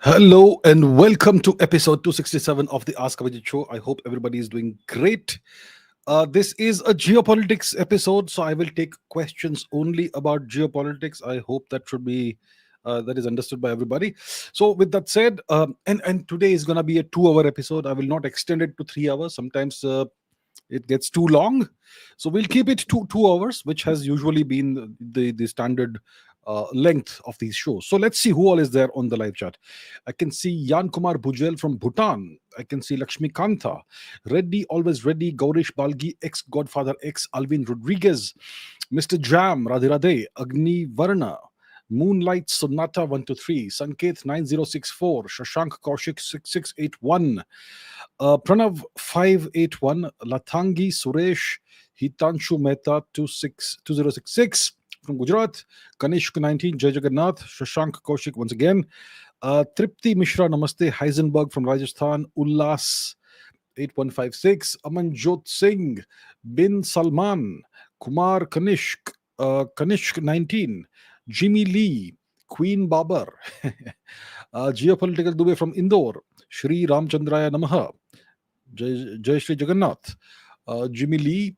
Hello and welcome to episode 267 of the Ask Abhijit show. I hope everybody is doing great. This is a geopolitics episode, so I will take questions only about geopolitics. I hope that should be that is understood by everybody. So, with that said, and today is gonna be a 2 hour episode. I will not extend it to 3 hours. Sometimes it gets too long, so we'll keep it to 2 hours, which has usually been the standard length of these shows. So let's see who all is there on the live chat. I can see Yan Kumar Bhujel from Bhutan. I can see Lakshmi Kanta, Reddy, always ready, Gaurish Balgi, ex Godfather, ex Alvin Rodriguez, Mr. Jam, Radhe Radhe, Agni Varna, Moonlight Sonata 123, Sanket 9064, Shashank Kaushik 6681, Pranav 581, Lathangi Suresh, Hitanshu Mehta 2066 from Gujarat, Kanishk 19, Jai Jagannath, Shashank Kaushik once again, Tripti Mishra Namaste, Heisenberg from Rajasthan, Ullas 8156, Amanjot Singh, Bin Salman, Kumar Kanishk, Kanishk 19, Jimmy Lee, Queen Babar, Geopolitical Dubey from Indore, Shri Ramchandraya Namaha, Jai Shri Jagannath, Jimmy Lee.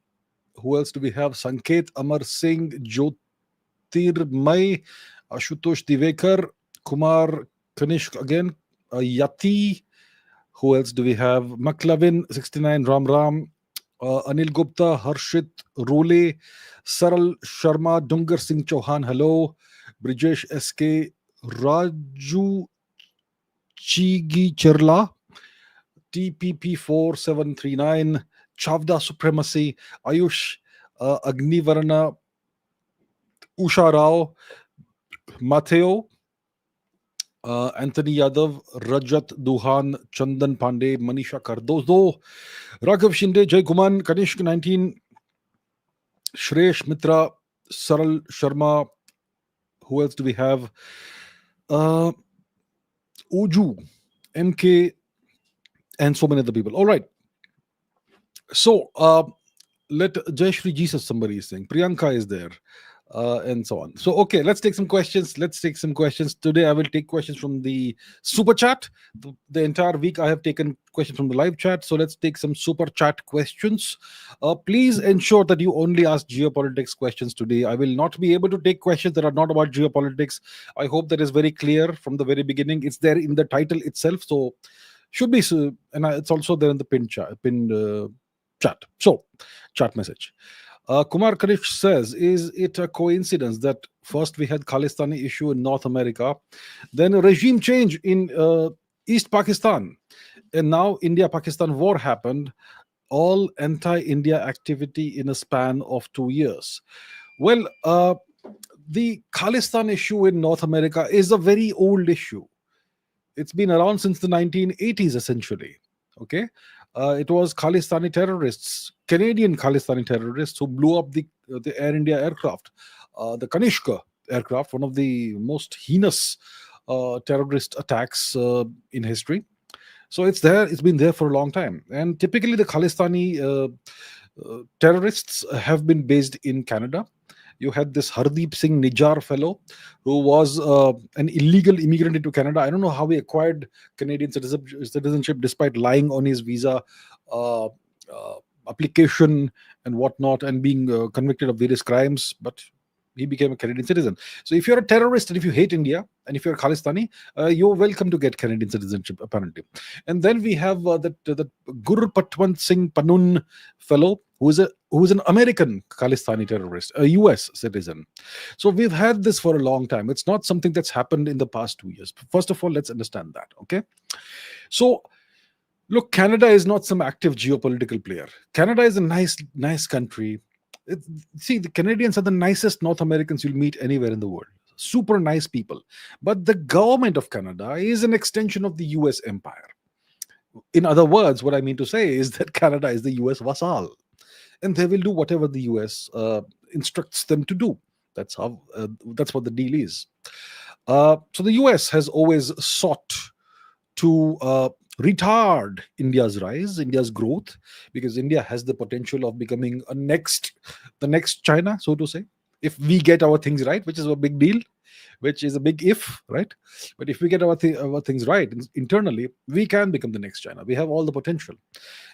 Who else do we have? Sanket Amar Singh, Jyotirmay, Ashutosh Divekar, Kumar Kanishk again, Yati. Who else do we have? Maklavin 69, Ram Ram, Anil Gupta, Harshit Role, Saral Sharma, Dungar Singh Chauhan, hello, Brijesh SK, Raju Chigi Cherla, TPP 4739, Chavda Supremacy, Ayush, Agnivarna, Usha Rao, Matteo, Anthony Yadav, Rajat Duhan, Chandan Pandey, Manisha Cardozo, Raghav Shinde, Jay Kuman, Kanishk 19, Shresh Mitra, Saral Sharma. Who else do we have? Uju, MK, and so many other people. All right. So let Jayashri Jesus, somebody is saying. Priyanka is there. And so on. So, okay, let's take some questions. Today, I will take questions from the super chat. The entire week, I have taken questions from the live chat. So, let's take some super chat questions. Please ensure that you only ask geopolitics questions today. I will not be able to take questions that are not about geopolitics. I hope that is very clear from the very beginning. It's there in the title itself. So, should be, and it's also there in the pinned chat. So, chat message. Kumar Karish says, is it a coincidence that first we had Khalistani issue in North America, then a regime change in East Pakistan, and now India-Pakistan war happened, all anti-India activity in a span of 2 years? Well, the Khalistan issue in North America is a very old issue. It's been around since the 1980s, essentially. Okay, it was Khalistani terrorists, Canadian Khalistani terrorists, who blew up the Air India aircraft, the Kanishka aircraft, one of the most heinous terrorist attacks in history. So it's there. It's been there for a long time, and typically the Khalistani terrorists have been based in Canada. You had this Hardeep Singh Nijjar fellow who was an illegal immigrant into Canada. I don't know how he acquired Canadian citizenship despite lying on his visa application and whatnot, and being convicted of various crimes, but he became a Canadian citizen. So if you're a terrorist and if you hate India and if you're Khalistani, you're welcome to get Canadian citizenship, apparently. And then we have that Gur Patwant Singh Panun fellow who is an American Khalistani terrorist, a US citizen. So we've had this for a long time. It's not something that's happened in the past 2 years. First of all, let's understand that. Okay. So look, Canada is not some active geopolitical player. Canada is a nice country. See, the Canadians are the nicest North Americans you'll meet anywhere in the world. Super nice people. But the government of Canada is an extension of the US empire. In other words, what I mean to say is that Canada is the US vassal, and they will do whatever the US instructs them to do. That's what the deal is. So the US has always sought to retard India's rise, India's growth, because India has the potential of becoming the next China, so to say, if we get our things right, which is a big deal. which is a big if, right? But if we get our things right internally, we can become the next China. We have all the potential.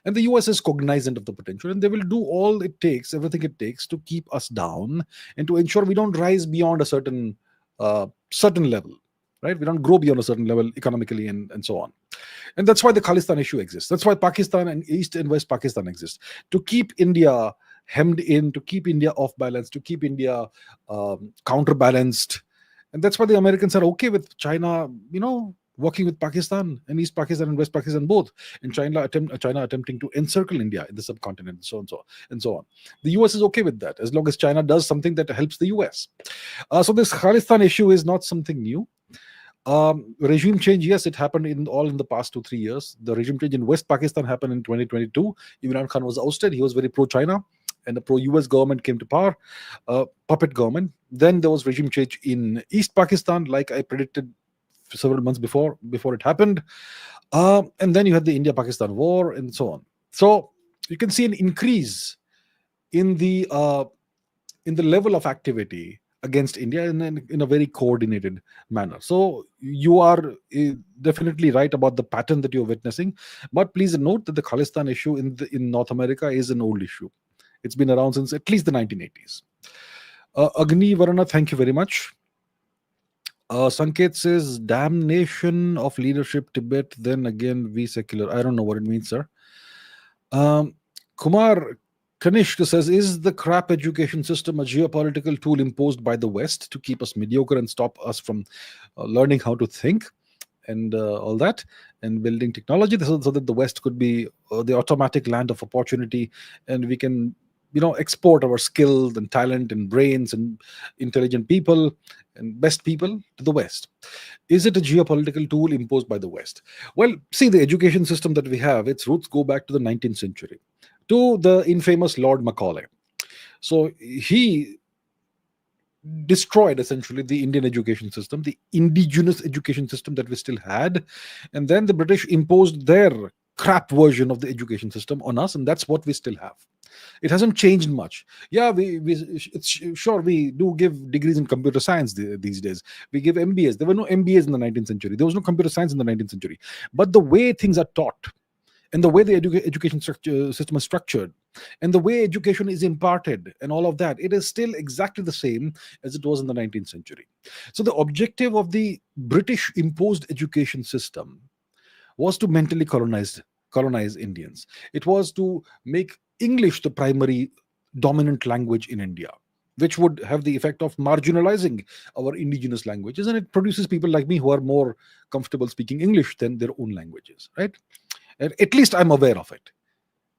And the US is cognizant of the potential, and they will do all it takes, everything it takes to keep us down and to ensure we don't rise beyond a certain level, right? We don't grow beyond a certain level economically and so on. And that's why the Khalistan issue exists. That's why Pakistan and East and West Pakistan exist, to keep India hemmed in, to keep India off balance, to keep India counterbalanced. And that's why the Americans are okay with China, working with Pakistan and East Pakistan and West Pakistan both, and China attempting to encircle India in the subcontinent, and so on, and so on. The US is okay with that as long as China does something that helps the US. So this Khalistan issue is not something new. Regime change, yes, it happened in the past 2-3 years. The regime change in West Pakistan happened in 2022. Imran Khan was ousted. He was very pro-China, and the pro-US government came to power, puppet government. Then there was regime change in East Pakistan, like I predicted several months before it happened. And then you had the India-Pakistan war and so on. So you can see an increase in the level of activity against India in a very coordinated manner. So you are definitely right about the pattern that you're witnessing. But please note that the Khalistan issue in North America is an old issue. It's been around since at least the 1980s. Agni Varana, thank you very much. Sanket says, damnation of leadership Tibet, then again we secular. I don't know what it means, sir. Kumar Kanishk says, is the crap education system a geopolitical tool imposed by the West to keep us mediocre and stop us from learning how to think and all that, and building technology so that the West could be the automatic land of opportunity, and we can export our skills and talent and brains and intelligent people and best people to the West? Is it a geopolitical tool imposed by the West? Well, see, the education system that we have, its roots go back to the 19th century, to the infamous Lord Macaulay. So he destroyed essentially the Indian education system, the indigenous education system that we still had, and then the British imposed their crap version of the education system on us, and that's what we still have. It hasn't changed much. Yeah, sure, we do give degrees in computer science these days. We give MBAs. There were no MBAs in the 19th century. There was no computer science in the 19th century. But the way things are taught, and the way the education system is structured, and the way education is imparted, and all of that, it is still exactly the same as it was in the 19th century. So the objective of the British imposed education system was to mentally colonize Indians. It was to make English the primary dominant language in India, which would have the effect of marginalizing our indigenous languages, and it produces people like me who are more comfortable speaking English than their own languages, right? And at least I'm aware of it.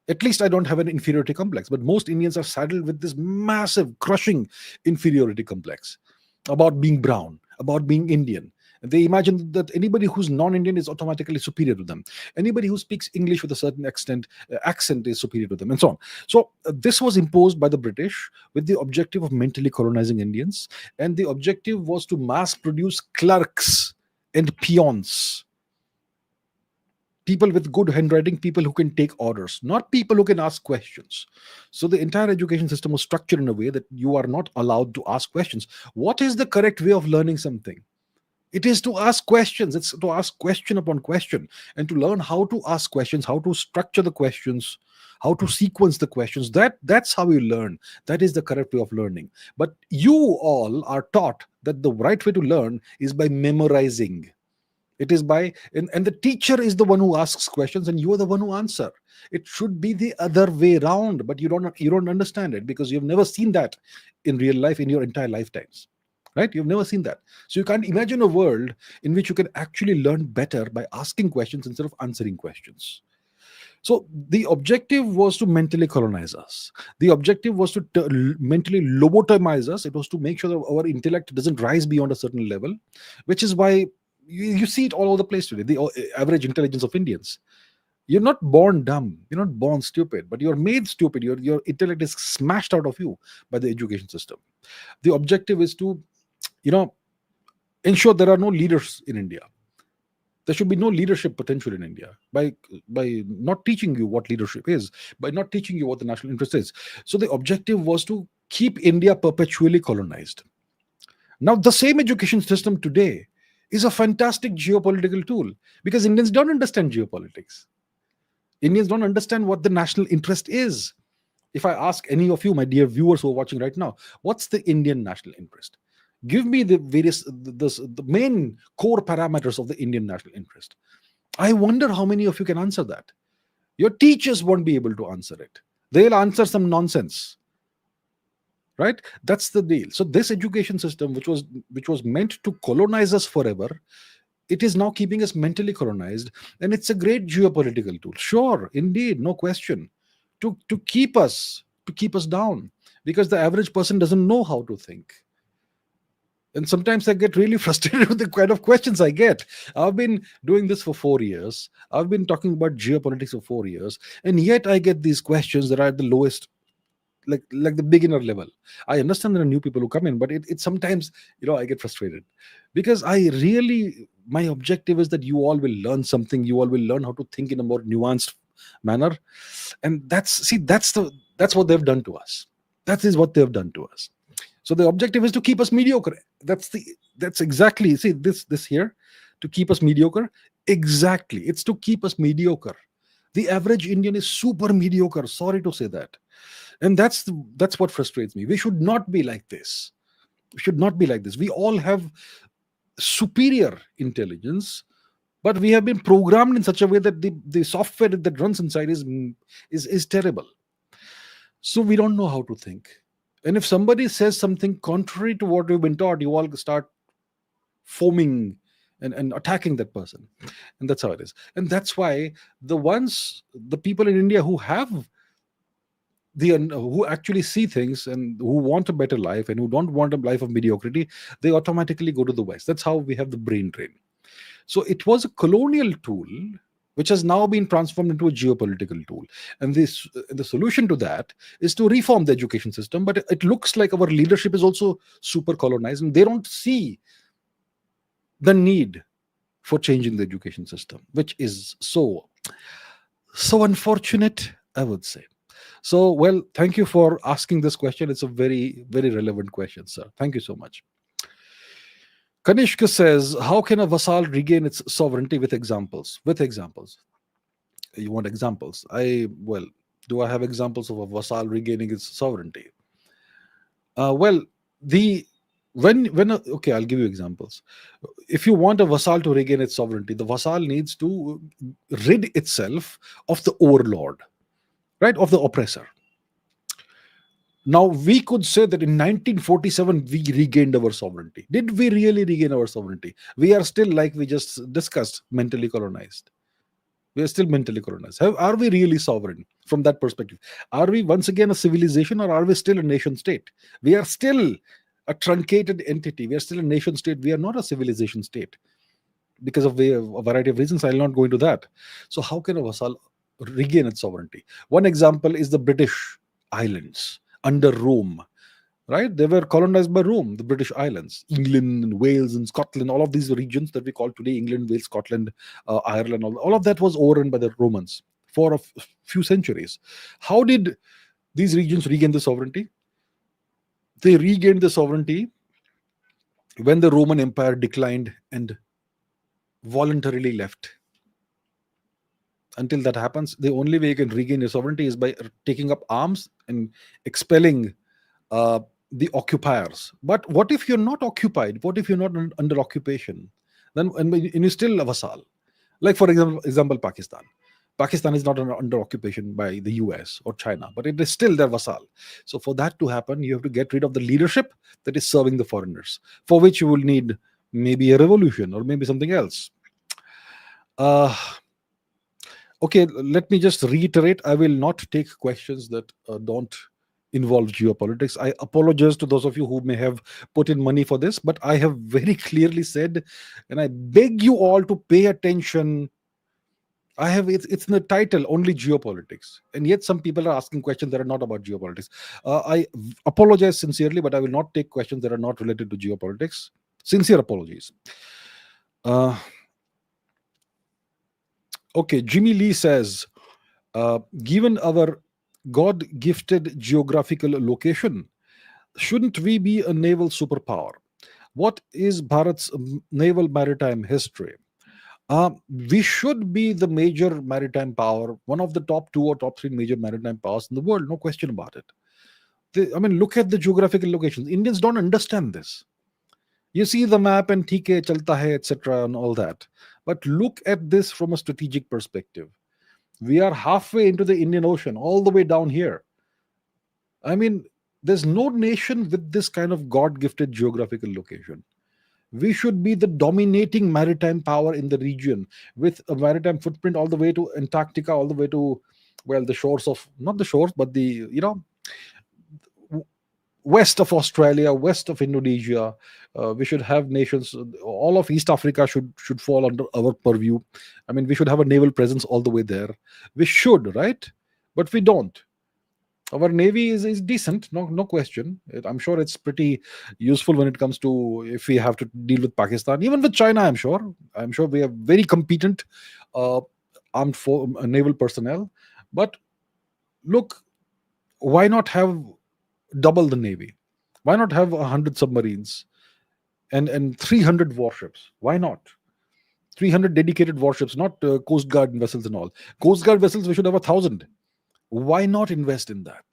At least I don't have an inferiority complex. But most Indians are saddled with this massive, crushing inferiority complex about being brown, about being Indian. They imagine that anybody who's non-Indian is automatically superior to them. Anybody who speaks English with a certain accent is superior to them, and so on. So this was imposed by the British with the objective of mentally colonizing Indians, and the objective was to mass produce clerks and peons. People with good handwriting, people who can take orders, not people who can ask questions. So the entire education system was structured in a way that you are not allowed to ask questions. What is the correct way of learning something? It is to ask questions. It's to ask question upon question, and to learn how to ask questions, how to structure the questions, how to sequence the questions. That's how you learn. That is the correct way of learning. But you all are taught that the right way to learn is by memorizing. It is by, and the teacher is the one who asks questions, and you are the one who answer. It should be the other way around, but you don't understand it because you've never seen that in real life in your entire lifetimes. Right? You've never seen that. So you can't imagine a world in which you can actually learn better by asking questions instead of answering questions. So the objective was to mentally colonize us. The objective was to mentally lobotomize us. It was to make sure that our intellect doesn't rise beyond a certain level, which is why you see it all over the place today. The average intelligence of Indians. You're not born dumb. You're not born stupid, but you're made stupid. Your intellect is smashed out of you by the education system. The objective is to ensure there are no leaders in India. There should be no leadership potential in India by not teaching you what leadership is, by not teaching you what the national interest is. So the objective was to keep India perpetually colonized. Now, the same education system today is a fantastic geopolitical tool because Indians don't understand geopolitics. Indians don't understand what the national interest is. If I ask any of you, my dear viewers who are watching right now, what's the Indian national interest? Give me the various, the main core parameters of the Indian national interest. I wonder how many of you can answer that. Your teachers won't be able to answer it. They'll answer some nonsense, right? That's the deal. So this education system, which was meant to colonize us forever, it is now keeping us mentally colonized, and it's a great geopolitical tool. Sure, indeed, no question, to keep us down, because the average person doesn't know how to think. And sometimes I get really frustrated with the kind of questions I get. I've been doing this for 4 years. I've been talking about geopolitics for 4 years, and yet I get these questions that are at the lowest, like the beginner level. I understand there are new people who come in, but it sometimes, I get frustrated, because my objective is that you all will learn something. You all will learn how to think in a more nuanced manner, and that's what they've done to us. That is what they've done to us. So the objective is to keep us mediocre. That's exactly, see, this here, to keep us mediocre. Exactly, it's to keep us mediocre. The average Indian is super mediocre. Sorry to say that. And that's what frustrates me. We should not be like this. We all have superior intelligence, but we have been programmed in such a way that the software that runs inside is terrible. So we don't know how to think. And if somebody says something contrary to what we've been taught, you all start foaming and attacking that person. And that's how it is. And that's why the people in India who actually see things and who want a better life and who don't want a life of mediocrity, they automatically go to the West. That's how we have the brain drain. So it was a colonial tool which has now been transformed into a geopolitical tool. And the solution to that is to reform the education system. But it looks like our leadership is also super colonized, and they don't see the need for changing the education system, which is so unfortunate, I would say. So, well, thank you for asking this question. It's a very, very relevant question, sir. Thank you so much. Kanishka says, how can a vassal regain its sovereignty? With examples. You want examples? Do I have examples of a vassal regaining its sovereignty? Okay, I'll give you examples. If you want a vassal to regain its sovereignty, the vassal needs to rid itself of the overlord, right, of the oppressor. Now, we could say that in 1947, we regained our sovereignty. Did we really regain our sovereignty? We are still, like we just discussed, mentally colonized. We are still mentally colonized. Are we really sovereign from that perspective? Are we once again a civilization, or are we still a nation state? We are still a truncated entity. We are still a nation state. We are not a civilization state because of a variety of reasons. I'll not go into that. So how can a vassal regain its sovereignty? One example is the British islands under Rome, right? They were colonized by Rome, the British islands, England and Wales and Scotland, all of these regions that we call today England, Wales, Scotland, Ireland, all of that was overrun by the Romans for a few centuries. How did these regions regain the sovereignty? They regained the sovereignty when the Roman Empire declined and voluntarily left. Until that happens, the only way you can regain your sovereignty is by taking up arms and expelling the occupiers. But what if you're not occupied? What if you're not under occupation? Then and you're still a vassal. Like, for example, Pakistan. Pakistan is not under occupation by the US or China, but it is still their vassal. So for that to happen, you have to get rid of the leadership that is serving the foreigners, for which you will need maybe a revolution or maybe something else. Okay, let me just reiterate. I will not take questions that don't involve geopolitics. I apologize to those of you who may have put in money for this, but I have very clearly said, and I beg you all to pay attention. It's in the title, only geopolitics, and yet some people are asking questions that are not about geopolitics. I apologize sincerely, but I will not take questions that are not related to geopolitics. Sincere apologies. Okay, Jimmy Lee says, given our God-gifted geographical location, shouldn't we be a naval superpower? What is Bharat's naval maritime history? We should be the major maritime power, one of the top two or top three major maritime powers in the world, no question about it. I mean, look at the geographical locations. Indians don't understand this. You see the map and TK chalta hai, etc., and all that. But look at this from a strategic perspective. We are halfway into the Indian Ocean, all the way down here. I mean, there's no nation with this kind of God gifted geographical location. We should be the dominating maritime power in the region with a maritime footprint all the way to Antarctica, all the way to, well, the shores of, not the shores, but the, west of Australia, west of Indonesia. We should have nations. All of East Africa should fall under our purview. I mean, we should have a naval presence all the way there. We should, right? But we don't. Our navy is decent, no question. I'm sure it's pretty useful when it comes to if we have to deal with Pakistan, even with China. I'm sure we have very competent naval personnel. But look, why not have double the navy? Why not have 100 submarines and 300 warships? Why not 300 dedicated warships, not Coast Guard vessels and all? Coast Guard vessels, we should have 1,000. Why not invest in that,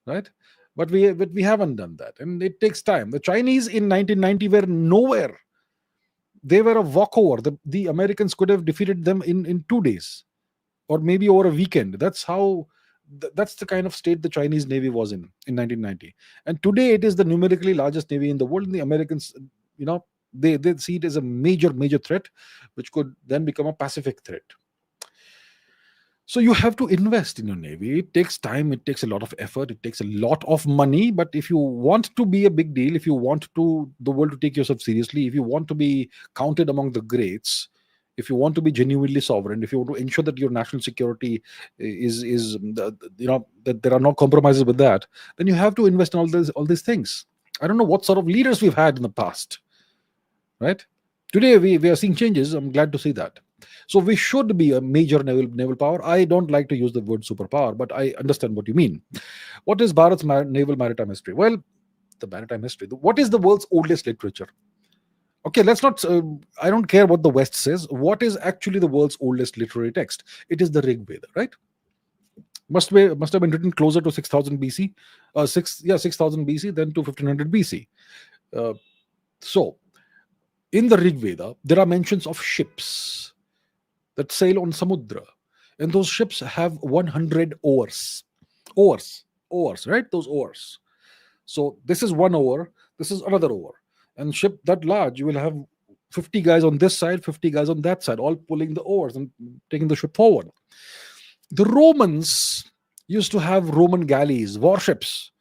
right? But we haven't done that, and it takes time. The Chinese in 1990 were nowhere. They were a walkover. The Americans could have defeated them in 2 days, or maybe over a weekend. That's the kind of state the Chinese Navy was in 1990. And today it is the numerically largest navy in the world. And the Americans, they see it as a major threat, which could then become a Pacific threat. So you have to invest in your navy. It takes time, it takes a lot of effort, it takes a lot of money. But if you want to be a big deal, if you want the world to take yourself seriously, if you want to be counted among the greats, if you want to be genuinely sovereign, if you want to ensure that your national security is that there are no compromises with that, then you have to invest in all these things. I don't know what sort of leaders we've had in the past, right? Today we are seeing changes. I'm glad to see that. So we should be a major naval power. I don't like to use the word superpower, but I understand what you mean. What is Bharat's naval maritime history? Well, the maritime history. What is the world's oldest literature? Okay, let's not. I don't care what the West says. What is actually the world's oldest literary text? It is the Rig Veda, right? Must have been written closer to 6,000 BC. 6,000 BC, then to 1,500 BC. So, in the Rig Veda, there are mentions of ships that sail on Samudra, and those ships have 100 oars, right? Those oars. So this is one oar, this is another oar, and ship that large, you will have 50 guys on this side, 50 guys on that side, all pulling the oars and taking the ship forward. The Romans used to have Roman galleys, warships.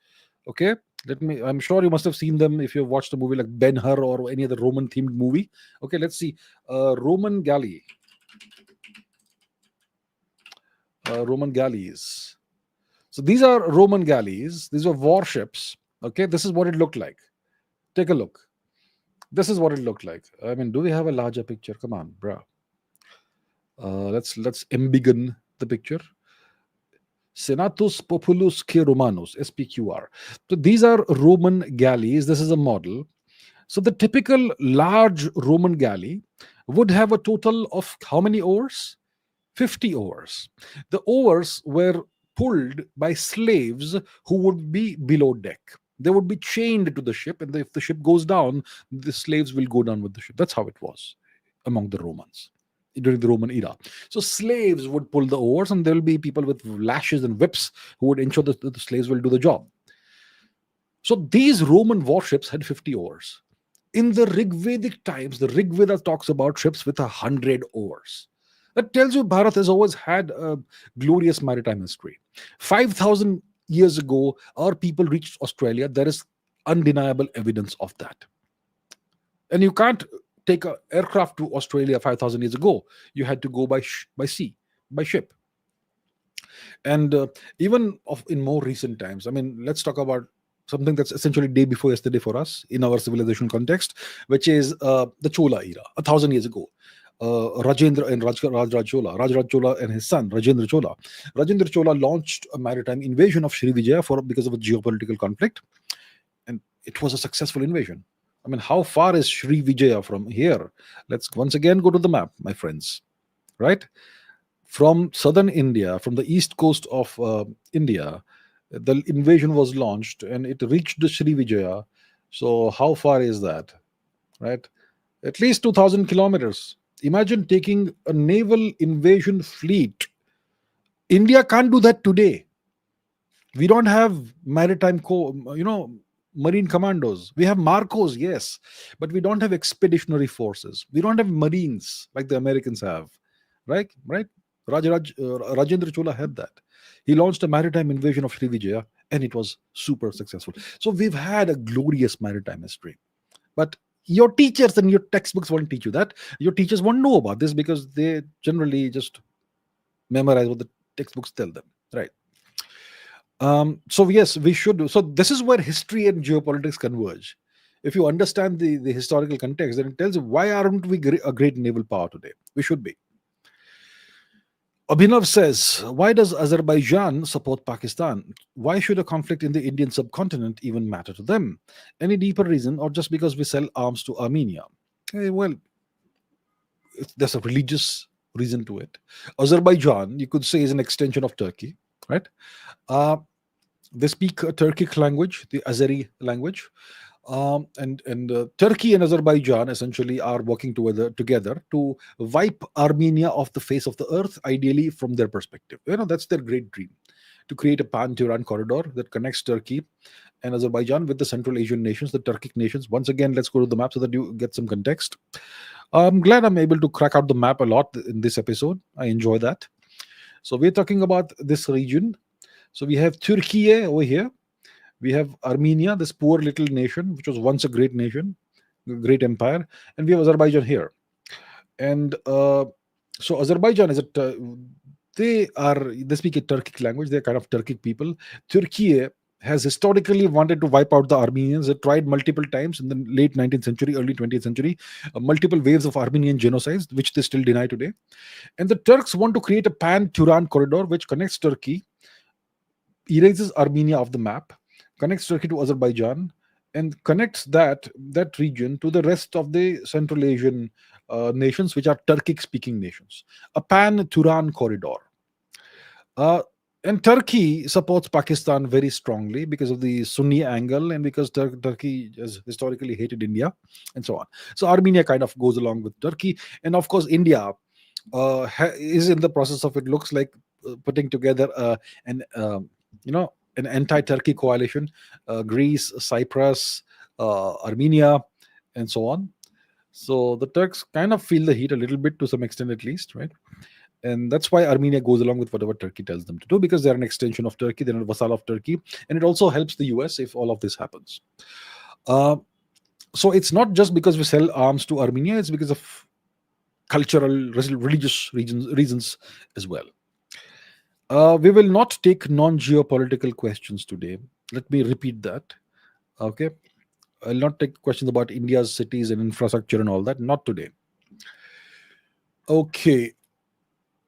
Okay, I'm sure you must have seen them if you've watched a movie like Ben-Hur or any other Roman themed movie. Okay, let's see. Roman galley. Roman galleys. So these are Roman galleys. These were warships. Okay, this is what it looked like. Take a look. This is what it looked like. I mean, do we have a larger picture? Come on, bro. Let's embiggen the picture. Senatus Populus que Romanus, SPQR. So these are Roman galleys. This is a model. So the typical large Roman galley would have a total of how many oars? 50 oars. The oars were pulled by slaves who would be below deck. They would be chained to the ship, and if the ship goes down, the slaves will go down with the ship. That's how it was among the Romans during the Roman era. So slaves would pull the oars, and there will be people with lashes and whips who would ensure that the slaves will do the job. So these Roman warships had 50 oars. In the Rigvedic times, the Rig Veda talks about ships with 100 oars. That tells you Bharat has always had a glorious maritime history. 5,000 years ago, our people reached Australia. There is undeniable evidence of that. And you can't take an aircraft to Australia 5,000 years ago. You had to go by sea, by ship. And even in more recent times, I mean, let's talk about something that's essentially day before yesterday for us in our civilization context, which is the Chola era, 1,000 years ago. Rajendra and Rajraj Chola and his son Rajendra Chola. Rajendra Chola launched a maritime invasion of Srivijaya because of a geopolitical conflict, and it was a successful invasion. I mean, how far is Sri Vijaya from here? Let's once again go to the map, my friends. Right? From southern India, from the east coast of India, the invasion was launched and it reached the Sri Vijaya. So, how far is that? Right? At least 2,000 kilometers. Imagine taking a naval invasion fleet. India can't do that today. We don't have marine commandos. We have Marcos, yes, but we don't have expeditionary forces. We don't have marines like the Americans have, right. Rajendra Chola had that. He launched a maritime invasion of Srivijaya and it was super successful. So we've had a glorious maritime history, but your teachers and your textbooks won't teach you that. Your teachers won't know about this because they generally just memorize what the textbooks tell them, right? So yes, we should. So this is where history and geopolitics converge. If you understand the historical context, then it tells you why aren't we a great naval power today? We should be. Abhinav says, why does Azerbaijan support Pakistan? Why should a conflict in the Indian subcontinent even matter to them? Any deeper reason, or just because we sell arms to Armenia? Well, there's a religious reason to it. Azerbaijan, you could say, is an extension of Turkey, right? They speak a Turkic language, the Azeri language, and Turkey and Azerbaijan essentially are working together to wipe Armenia off the face of the earth, ideally from their perspective. That's their great dream, to create a pan-Turan corridor that connects Turkey and Azerbaijan with the Central Asian nations, the Turkic nations. Once again, let's go to the map so that you get some context. I'm glad I'm able to crack out the map a lot in this episode. I enjoy that. So we're talking about this region. So we have Turkey over here. We have Armenia, this poor little nation, which was once a great nation, a great empire. And we have Azerbaijan here. And so Azerbaijan is they speak a Turkic language. They're kind of Turkic people. Turkey has historically wanted to wipe out the Armenians. They tried multiple times in the late 19th century, early 20th century, multiple waves of Armenian genocides, which they still deny today. And the Turks want to create a pan-Turan corridor which connects Turkey, erases Armenia off the map, connects Turkey to Azerbaijan, and connects that region to the rest of the Central Asian nations, which are Turkic-speaking nations. A pan-Turan corridor. And Turkey supports Pakistan very strongly because of the Sunni angle and because Turkey has historically hated India and so on. So Armenia kind of goes along with Turkey. And of course, India is in the process of, it looks like, putting together an anti-Turkey coalition, Greece, Cyprus, Armenia, and so on. So the Turks kind of feel the heat a little bit, to some extent at least, right? And that's why Armenia goes along with whatever Turkey tells them to do, because they're an extension of Turkey, they're a vassal of Turkey, and it also helps the US if all of this happens. So it's not just because we sell arms to Armenia, it's because of cultural, religious reasons as well. We will not take non-geopolitical questions today. Let me repeat that. Okay. I'll not take questions about India's cities and infrastructure and all that. Not today. Okay.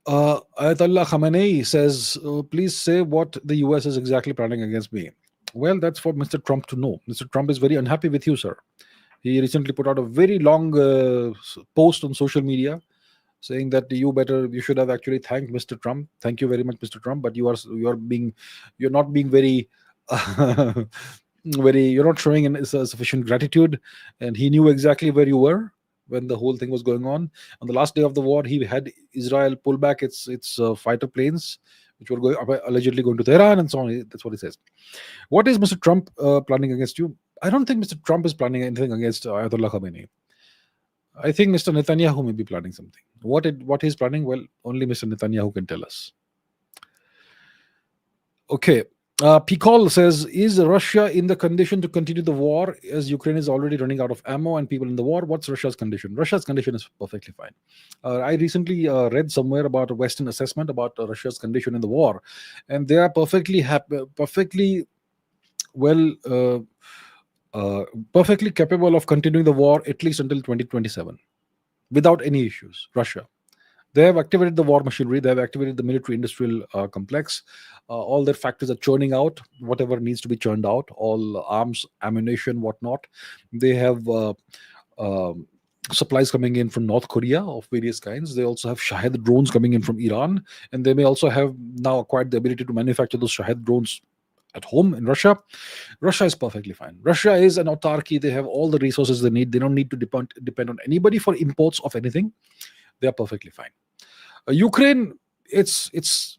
Ayatollah Khamenei says, please say what the US is exactly planning against me. Well, that's for Mr. Trump to know. Mr. Trump is very unhappy with you, sir. He recently put out a very long post on social media saying that you should have actually thanked Mr. Trump. Thank you very much, Mr. Trump, but you're not being very you're not showing sufficient gratitude. And he knew exactly where you were when the whole thing was going on. On the last day of the war, he had Israel pull back its fighter planes, which were allegedly going to Tehran and so on. That's what he says. What is Mr. Trump planning against you? I don't think Mr. Trump is planning anything against Ayatollah Khamenei. I think Mr. Netanyahu may be planning something. What he's planning, well, only Mr. Netanyahu can tell us. Okay. Pikol says, is Russia in the condition to continue the war as Ukraine is already running out of ammo and people in the war? What's Russia's condition? Russia's condition is perfectly fine. I recently read somewhere about a Western assessment about Russia's condition in the war, and they are perfectly capable of continuing the war at least until 2027 without any issues. Russia. They have activated the war machinery. They have activated the military-industrial complex. All their factories are churning out whatever needs to be churned out. All arms, ammunition, whatnot. They have um supplies coming in from North Korea of various kinds. They also have Shahed drones coming in from Iran, and they may also have now acquired the ability to manufacture those Shahed drones at home in Russia. Russia is perfectly fine. Russia is an autarky. They have all the resources they need. They don't need to depend on anybody for imports of anything. They are perfectly fine. Ukraine, it's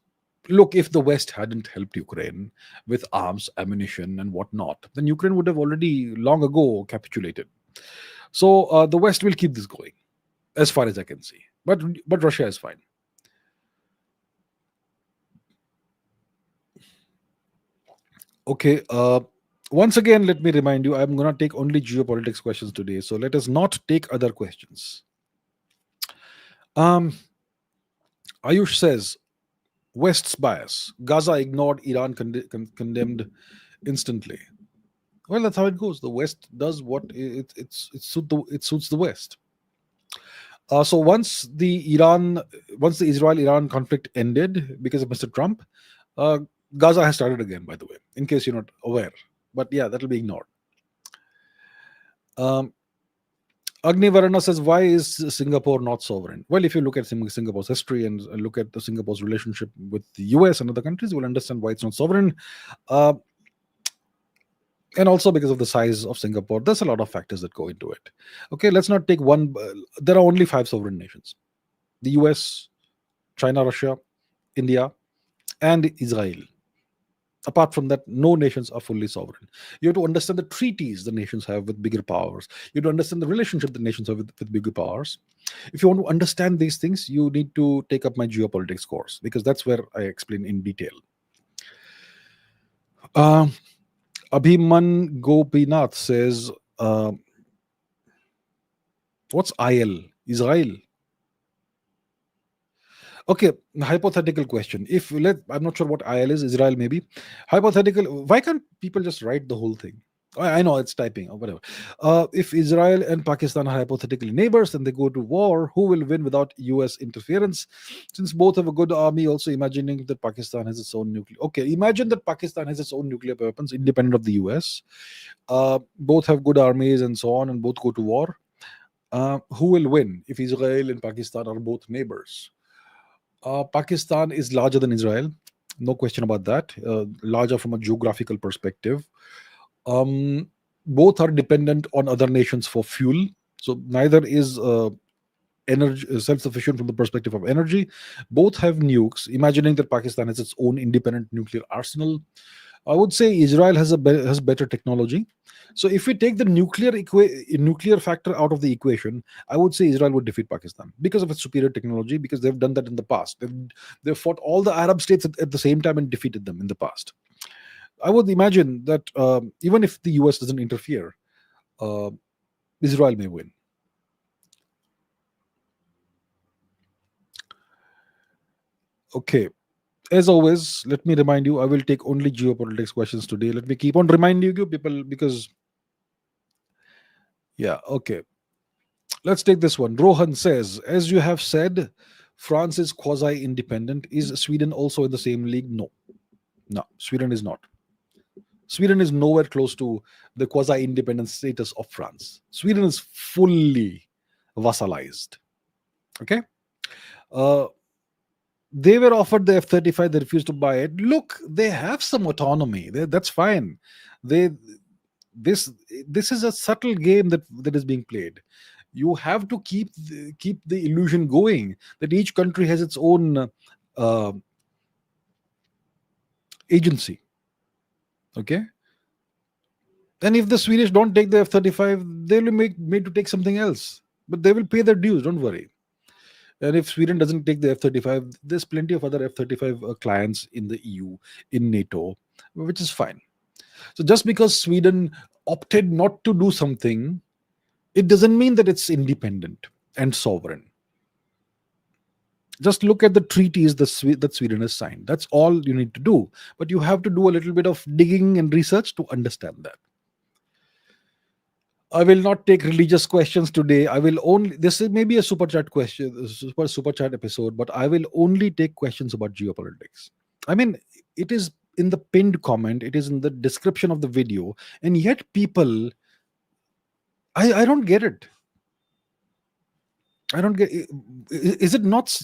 look, if the West hadn't helped Ukraine with arms, ammunition, and whatnot, then Ukraine would have already long ago capitulated. So the West will keep this going, as far as I can see. But Russia is fine. Okay. Once again, let me remind you, I'm going to take only geopolitics questions today. So let us not take other questions. Ayush says, West's bias. Gaza ignored, Iran condemned instantly. Well, that's how it goes. The West does what it suits the West. So once the Israel-Iran conflict ended because of Mr. Trump, Gaza has started again. By the way, in case you're not aware, but yeah, that'll be ignored. Agni Varana says, why is Singapore not sovereign? Well, if you look at Singapore's history and look at the Singapore's relationship with the US and other countries, you will understand why it's not sovereign. And also because of the size of Singapore, there's a lot of factors that go into it. Okay, let's not take one. There are only 5 sovereign nations: the US, China, Russia, India, and Israel. Apart from that, no nations are fully sovereign. You have to understand the treaties the nations have with bigger powers. You have to understand the relationship the nations have with bigger powers. If you want to understand these things, you need to take up my geopolitics course, because that's where I explain in detail. Abhiman Gopinath says, what's IL? Israel? Okay, hypothetical question. I'm not sure what IL is, Israel maybe. Hypothetical, why can't people just write the whole thing? I know it's typing or whatever. If Israel and Pakistan are hypothetically neighbors and they go to war, who will win without US interference? Since both have a good army, also imagining that Pakistan has its own nuclear. Okay, imagine that Pakistan has its own nuclear weapons independent of the US. Both have good armies and so on, and both go to war. Who will win if Israel and Pakistan are both neighbors? Pakistan is larger than Israel, no question about that. Larger from a geographical perspective. Both are dependent on other nations for fuel, so neither is energy self-sufficient from the perspective of energy. Both have nukes. Imagining that Pakistan has its own independent nuclear arsenal, I would say Israel has better technology. So if we take the nuclear factor out of the equation, I would say Israel would defeat Pakistan because of its superior technology, because they've done that in the past. They've fought all the Arab states at the same time and defeated them in the past. I would imagine that even if the US doesn't interfere, Israel may win. Okay. As always, let me remind you, I will take only geopolitics questions today. Let me keep on reminding you people, because yeah, okay. Let's take this one. Rohan says, as you have said, France is quasi-independent. Is Sweden also in the same league? No, Sweden is not. Sweden is nowhere close to the quasi-independent status of France. Sweden is fully vassalized. Okay. They were offered the F-35. They refused to buy it. Look, they have some autonomy. That's fine. This is a subtle game that is being played. You have to keep the illusion going that each country has its own agency. Okay. And if the Swedish don't take the F-35, they will be made to take something else. But they will pay their dues. Don't worry. And if Sweden doesn't take the F-35, there's plenty of other F-35 clients in the EU, in NATO, which is fine. So just because Sweden opted not to do something, it doesn't mean that it's independent and sovereign. Just look at the treaties that Sweden has signed. That's all you need to do. But you have to do a little bit of digging and research to understand that. I will not take religious questions today. I will only, this is maybe a super chat question, super chat episode, but I will only take questions about geopolitics. I mean, it is in the pinned comment, it is in the description of the video, and yet people, I don't get it. I don't get. Is it not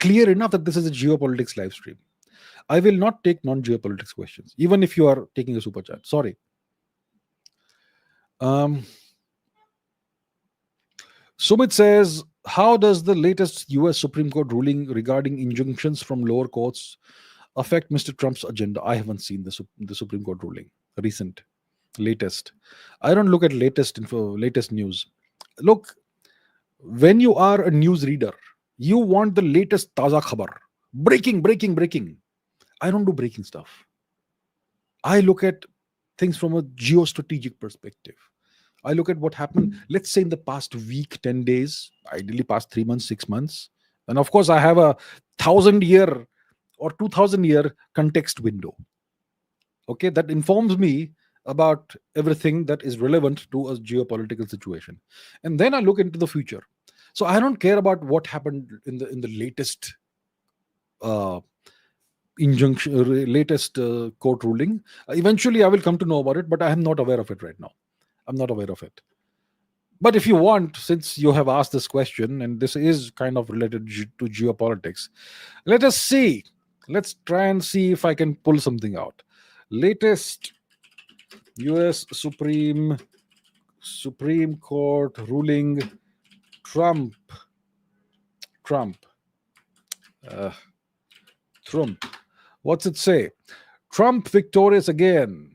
clear enough that this is a geopolitics live stream? I will not take non-geopolitics questions, even if you are taking a super chat. Sorry. Sumit says, how does the latest US Supreme Court ruling regarding injunctions from lower courts affect Mr. Trump's agenda? I haven't seen the Supreme Court ruling, latest. I don't look at latest news. Look, when you are a news reader, you want the latest taza khabar. Breaking. I don't do breaking stuff. I look at things from a geostrategic perspective. I look at what happened, let's say in the past week, 10 days, ideally past 3 months, 6 months. And of course, I have a 1,000-year or 2,000-year context window. Okay, that informs me about everything that is relevant to a geopolitical situation. And then I look into the future. So I don't care about what happened in the latest latest court ruling. Eventually, I will come to know about it, but I am not aware of it right now. I'm not aware of it. But if you want, since you have asked this question, and this is kind of related to geopolitics, let us see. Let's try and see if I can pull something out. Latest US Supreme Court ruling. Trump. What's it say? Trump victorious again.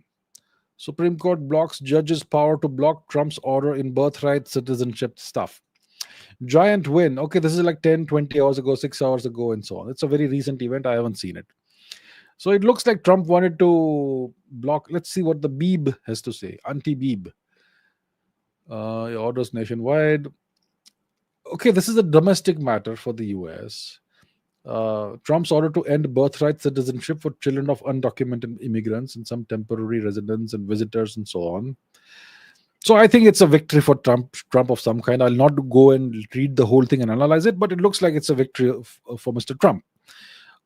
Supreme Court blocks judges' power to block Trump's order in birthright citizenship stuff. Giant win. Okay, this is like 10, 20 hours ago, 6 hours ago, and so on. It's a very recent event. I haven't seen it. So it looks like Trump wanted to block. Let's see what the Beeb has to say. Anti-Beeb. Orders nationwide. Okay, this is a domestic matter for the US. Trump's order to end birthright citizenship for children of undocumented immigrants and some temporary residents and visitors and so on. So I think it's a victory for Trump of some kind. I'll not go and read the whole thing and analyze it, but it looks like it's a victory for Mr. Trump.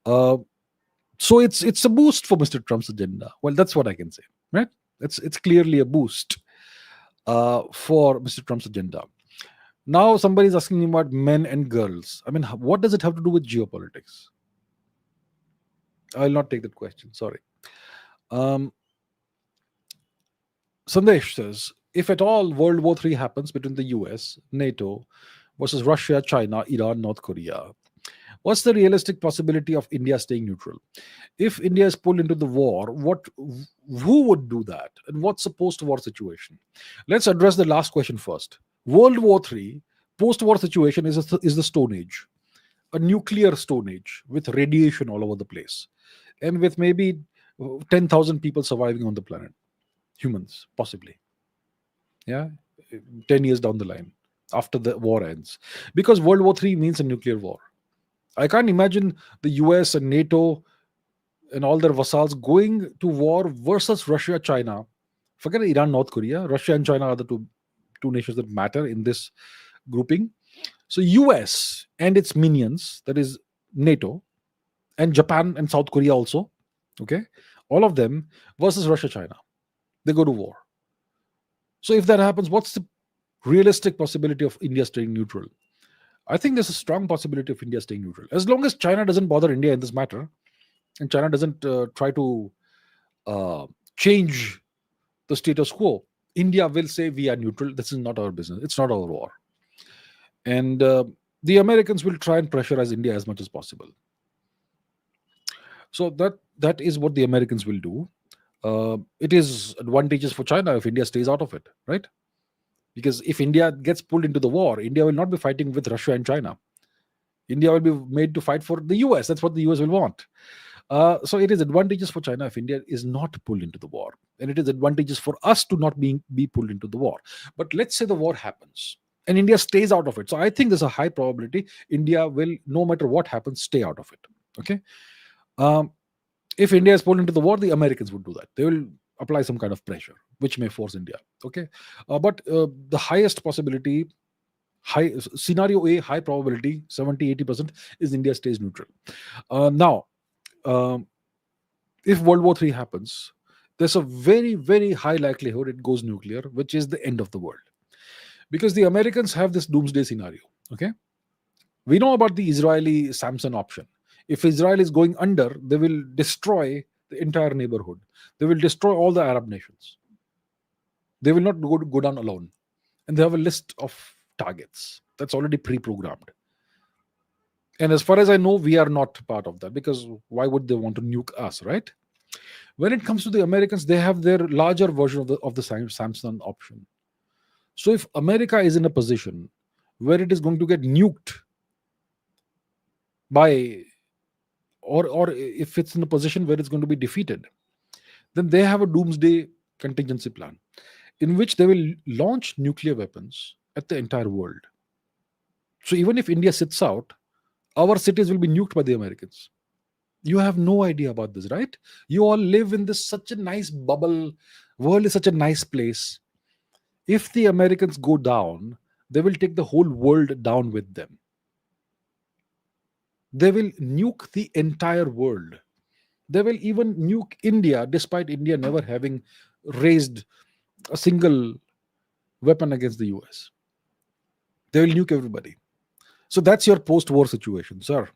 So it's a boost for Mr. Trump's agenda. Well, that's what I can say, right? It's clearly a boost for Mr. Trump's agenda. Now somebody's asking me about men and girls. I mean, what does it have to do with geopolitics? I will not take that question. Sorry. Sandesh says, if at all World War III happens between the US, NATO versus Russia, China, Iran, North Korea, what's the realistic possibility of India staying neutral? If India is pulled into the war, who would do that? And what's the post-war situation? Let's address the last question first. World War III, post-war situation is the Stone Age, a nuclear Stone Age with radiation all over the place, and with maybe 10,000 people surviving on the planet, humans possibly. Yeah, 10 years down the line after the war ends, because World War III means a nuclear war. I can't imagine the US and NATO and all their vassals going to war versus Russia, China. Forget Iran, North Korea. Russia and China are the two nations that matter in this grouping. So US and its minions, that is NATO, and Japan and South Korea also, okay, all of them versus Russia, China. They go to war. So if that happens, what's the realistic possibility of India staying neutral? I think there's a strong possibility of India staying neutral, as long as China doesn't bother India in this matter, and China doesn't try to change the status quo. India will say we are neutral. This is not our business. It's not our war. And the Americans will try and pressurize India as much as possible. So that is what the Americans will do. It is advantageous for China if India stays out of it, right? Because if India gets pulled into the war, India will not be fighting with Russia and China. India will be made to fight for the US. That's what the US will want. So it is advantageous for China if India is not pulled into the war, and it is advantageous for us to not be pulled into the war. But let's say the war happens and India stays out of it. So I think there's a high probability India will, no matter what happens, stay out of it. Okay. If India is pulled into the war, the Americans would do that. They will apply some kind of pressure, which may force India. Okay, but the highest possibility, high scenario A, high probability, 70-80% is India stays neutral. Now, um, if World War III happens, there's a very, very high likelihood it goes nuclear, which is the end of the world. Because the Americans have this doomsday scenario. Okay, we know about the Israeli Samson option. If Israel is going under, they will destroy the entire neighborhood. They will destroy all the Arab nations. They will not go down alone. And they have a list of targets that's already pre-programmed. And as far as I know, we are not part of that, because why would they want to nuke us, right? When it comes to the Americans, they have their larger version of the Samson option. So if America is in a position where it is going to get nuked by, or if it's in a position where it's going to be defeated, then they have a doomsday contingency plan in which they will launch nuclear weapons at the entire world. So even if India sits out, our cities will be nuked by the Americans. You have no idea about this, right? You all live in this such a nice bubble. World is such a nice place. If the Americans go down, they will take the whole world down with them. They will nuke the entire world. They will even nuke India, despite India never having raised a single weapon against the US. They will nuke everybody. So that's your post-war situation, sir.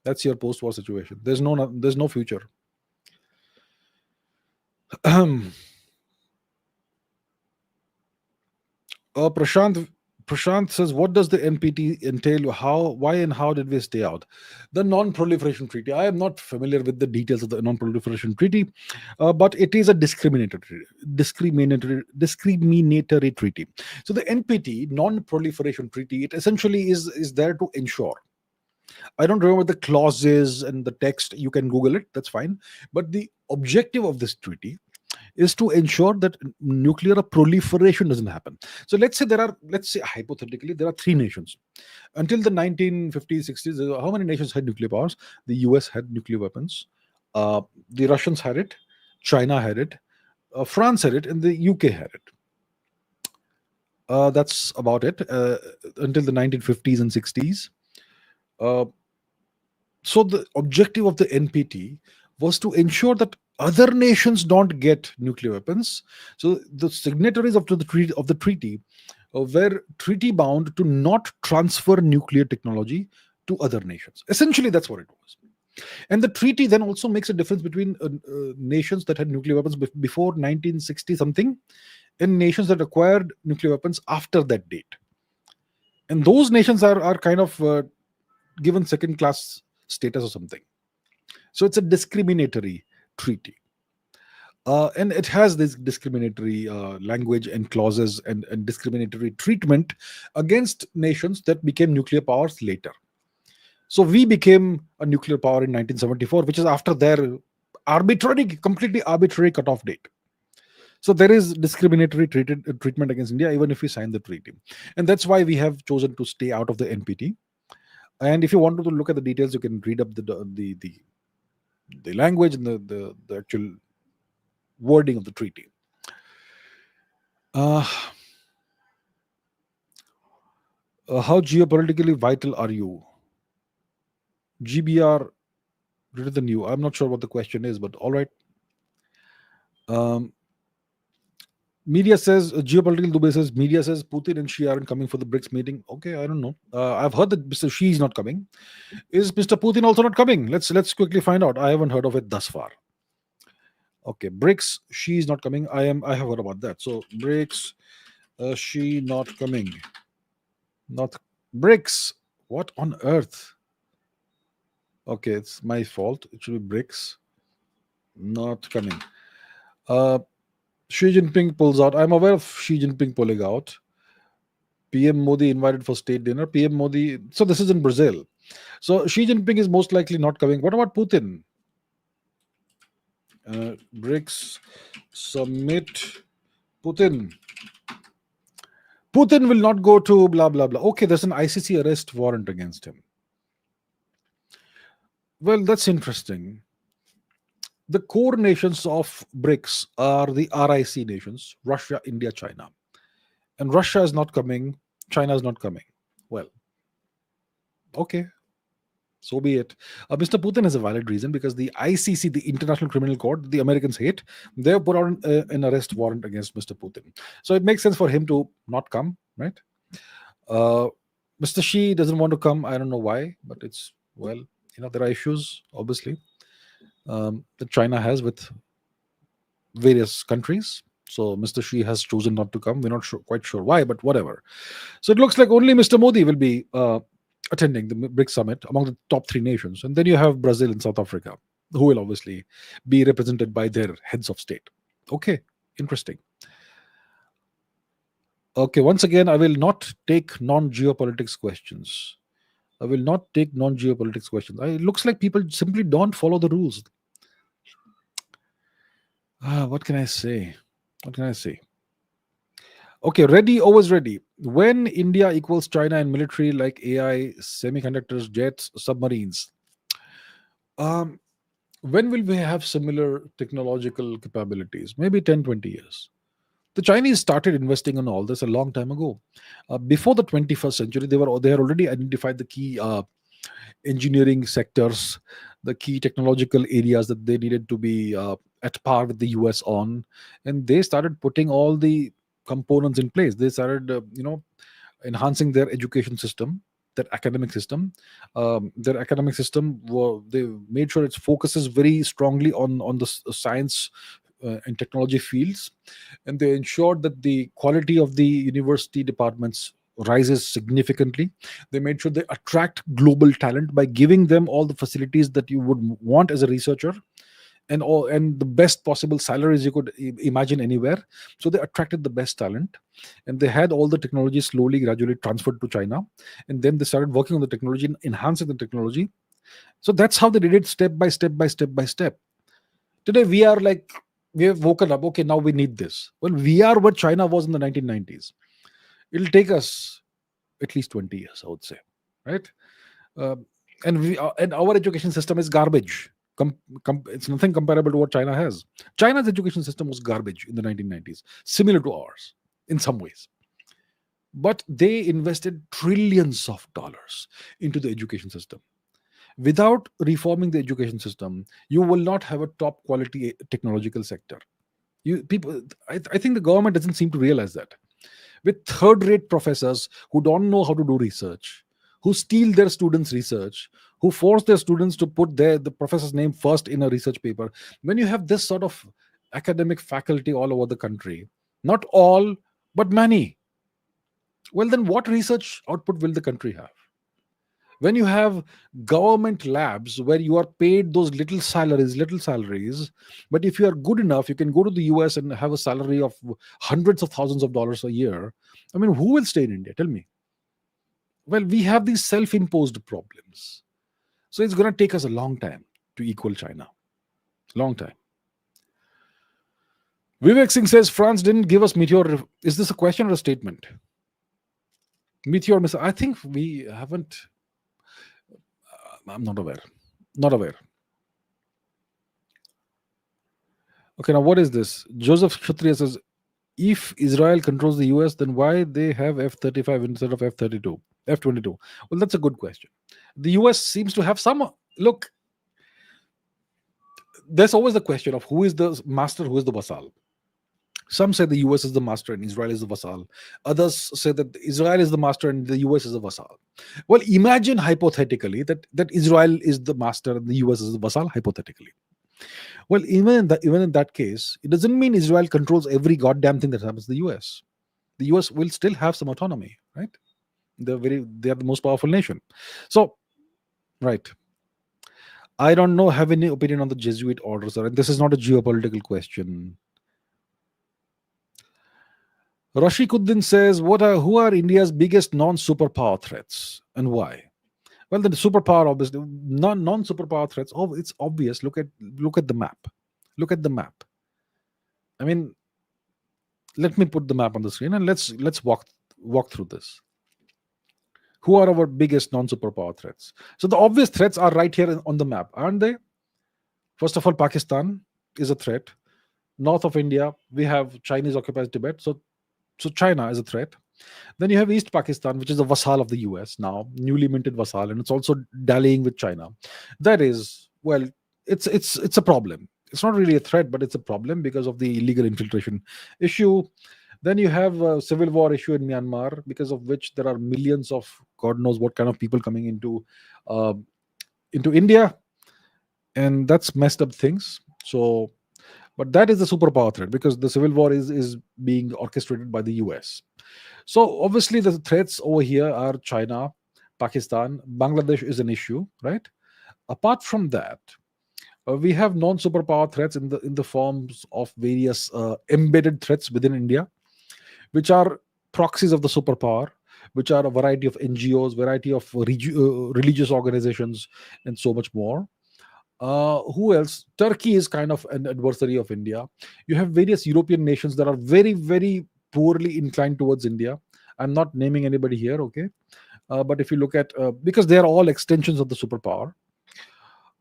That's your post-war situation. There's no future. Prashant says, what does the NPT entail? Why and how did we stay out? The Non-Proliferation Treaty. I am not familiar with the details of the Non-Proliferation Treaty, but it is a discriminatory treaty. So the NPT, Non-Proliferation Treaty, it essentially is there to ensure. I don't remember the clauses and the text. You can Google it. That's fine. But the objective of this treaty is to ensure that nuclear proliferation doesn't happen. So let's say hypothetically, there are three nations. Until the 1950s, 60s, how many nations had nuclear powers? The US had nuclear weapons. The Russians had it. China had it. France had it. And the UK had it. That's about it until the 1950s and 60s. So the objective of the NPT was to ensure that other nations don't get nuclear weapons. So the signatories of the treaty were treaty bound to not transfer nuclear technology to other nations. Essentially, that's what it was. And the treaty then also makes a difference between nations that had nuclear weapons before 1960 something and nations that acquired nuclear weapons after that date. And those nations are kind of given second class status or something. So it's a discriminatory treaty. And it has this discriminatory language and clauses and discriminatory treatment against nations that became nuclear powers later. So we became a nuclear power in 1974, which is after their completely arbitrary cutoff date. So there is discriminatory treatment against India, even if we sign the treaty. And that's why we have chosen to stay out of the NPT. And if you wanted to look at the details, you can read up the language and the actual wording of the treaty. How geopolitically vital are you? GBR written than you. I'm not sure what the question is, but all right. Media says, geopolitical Dubai says, media says Putin and Xi aren't coming for the BRICS meeting. Okay, I don't know. I've heard that Mr. Xi is not coming. Is Mr. Putin also not coming? Let's quickly find out. I haven't heard of it thus far. Okay, BRICS, Xi is not coming. I have heard about that. So BRICS, Xi not coming. Not BRICS. What on earth? Okay, it's my fault. It should be BRICS. Not coming. Xi Jinping pulls out. I'm aware of Xi Jinping pulling out. PM Modi invited for state dinner. PM Modi. So this is in Brazil. So Xi Jinping is most likely not coming. What about Putin? BRICS summit. Putin will not go to blah blah blah. Okay, there's an ICC arrest warrant against him. Well, that's interesting. The core nations of BRICS are the RIC nations: Russia, India, China. And Russia is not coming, China is not coming. Well, okay, so be it. Mr. Putin has a valid reason, because the ICC, the International Criminal Court, the Americans hate, they have put out an arrest warrant against Mr. Putin. So it makes sense for him to not come, right? Uh, Mr. Xi doesn't want to come. I don't know why, but it's, well, there are issues, obviously, that China has with various countries. So Mr. Xi has chosen not to come. We're not quite sure why, but whatever. So it looks like only Mr. Modi will be attending the BRICS summit among the top three nations. And then you have Brazil and South Africa, who will obviously be represented by their heads of state. Okay, interesting. Okay, once again, I will not take non-geopolitics questions. I will not take non-geopolitics questions. It looks like people simply don't follow the rules. What can I say? What can I say? Okay, ready, always ready. When India equals China in military, like AI, semiconductors, jets, submarines, when will we have similar technological capabilities? Maybe 10, 20 years. The Chinese started investing in all this a long time ago. Before the 21st century, they had already identified the key engineering sectors, the key technological areas that they needed to be at par with the US on, and they started putting all the components in place. They started, enhancing their education system, their academic system. They made sure its focuses very strongly on the science and technology fields, and they ensured that the quality of the university departments rises significantly. They made sure they attract global talent by giving them all the facilities that you would want as a researcher, and the best possible salaries you could imagine anywhere. So they attracted the best talent, and they had all the technology slowly, gradually transferred to China, and then they started working on the technology and enhancing the technology. So that's how they did it, step by step by step by step. Today we have woken up. Okay, now we need this. Well, we are what China was in the 1990s. It'll take us at least 20 years, I would say, right? Uh, and our education system is garbage. It's nothing comparable to what China has. China's education system was garbage in the 1990s, similar to ours in some ways. But they invested trillions of dollars into the education system. Without reforming the education system, you will not have a top quality technological sector. I think the government doesn't seem to realize that. With third rate professors who don't know how to do research, who steal their students' research, who force their students to put the professor's name first in a research paper. When you have this sort of academic faculty all over the country, not all, but many, well, then what research output will the country have? When you have government labs where you are paid those little salaries, but if you are good enough, you can go to the US and have a salary of hundreds of thousands of dollars a year. I mean, who will stay in India? Tell me. Well, we have these self-imposed problems. So it's going to take us a long time to equal China. Long time. Vivek Singh says France didn't give us meteor. Is this a question or a statement? Meteor missile. I think we haven't. I'm not aware. Not aware. Okay, now what is this? Joseph Kshatriya says, if Israel controls the US, then why they have F-35 instead of F-32, F-22? Well, that's a good question. The US seems to have some. Look, there's always the question of who is the master, who is the vassal. Some say the US is the master and Israel is the vassal. Others say that Israel is the master and the US is the vassal. Well, imagine hypothetically that Israel is the master and the US is the vassal, hypothetically. Well, even in that case, it doesn't mean Israel controls every goddamn thing that happens to the US. The US will still have some autonomy, right? They are the most powerful nation. So, right. I don't know, have any opinion on the Jesuit orders, and this is not a geopolitical question. Rashikuddin says, who are India's biggest non-superpower threats and why? Well, the superpower, obviously, non-superpower threats. Oh, it's obvious. Look at the map. Look at the map. I mean, let me put the map on the screen and let's walk through this. Who are our biggest non-superpower threats? So the obvious threats are right here on the map, aren't they? First of all, Pakistan is a threat. North of India, we have Chinese occupied Tibet. So China is a threat. Then you have East Pakistan, which is a vassal of the US now, newly minted vassal, and it's also dallying with China. That is, well, it's a problem. It's not really a threat, but it's a problem because of the illegal infiltration issue. Then you have a civil war issue in Myanmar, because of which there are millions of God knows what kind of people coming uh, into India, and that's messed up things. So, but that is the superpower threat because the civil war is being orchestrated by the US. So obviously the threats over here are China, Pakistan, Bangladesh is an issue, right? Apart from that, we have non-superpower threats in the forms of various embedded threats within India, which are proxies of the superpower, which are a variety of NGOs, variety of religious organizations, and so much more. Who else? Turkey is kind of an adversary of India. You have various European nations that are very, very poorly inclined towards India. I'm not naming anybody here, okay? But if you look at, because they are all extensions of the superpower,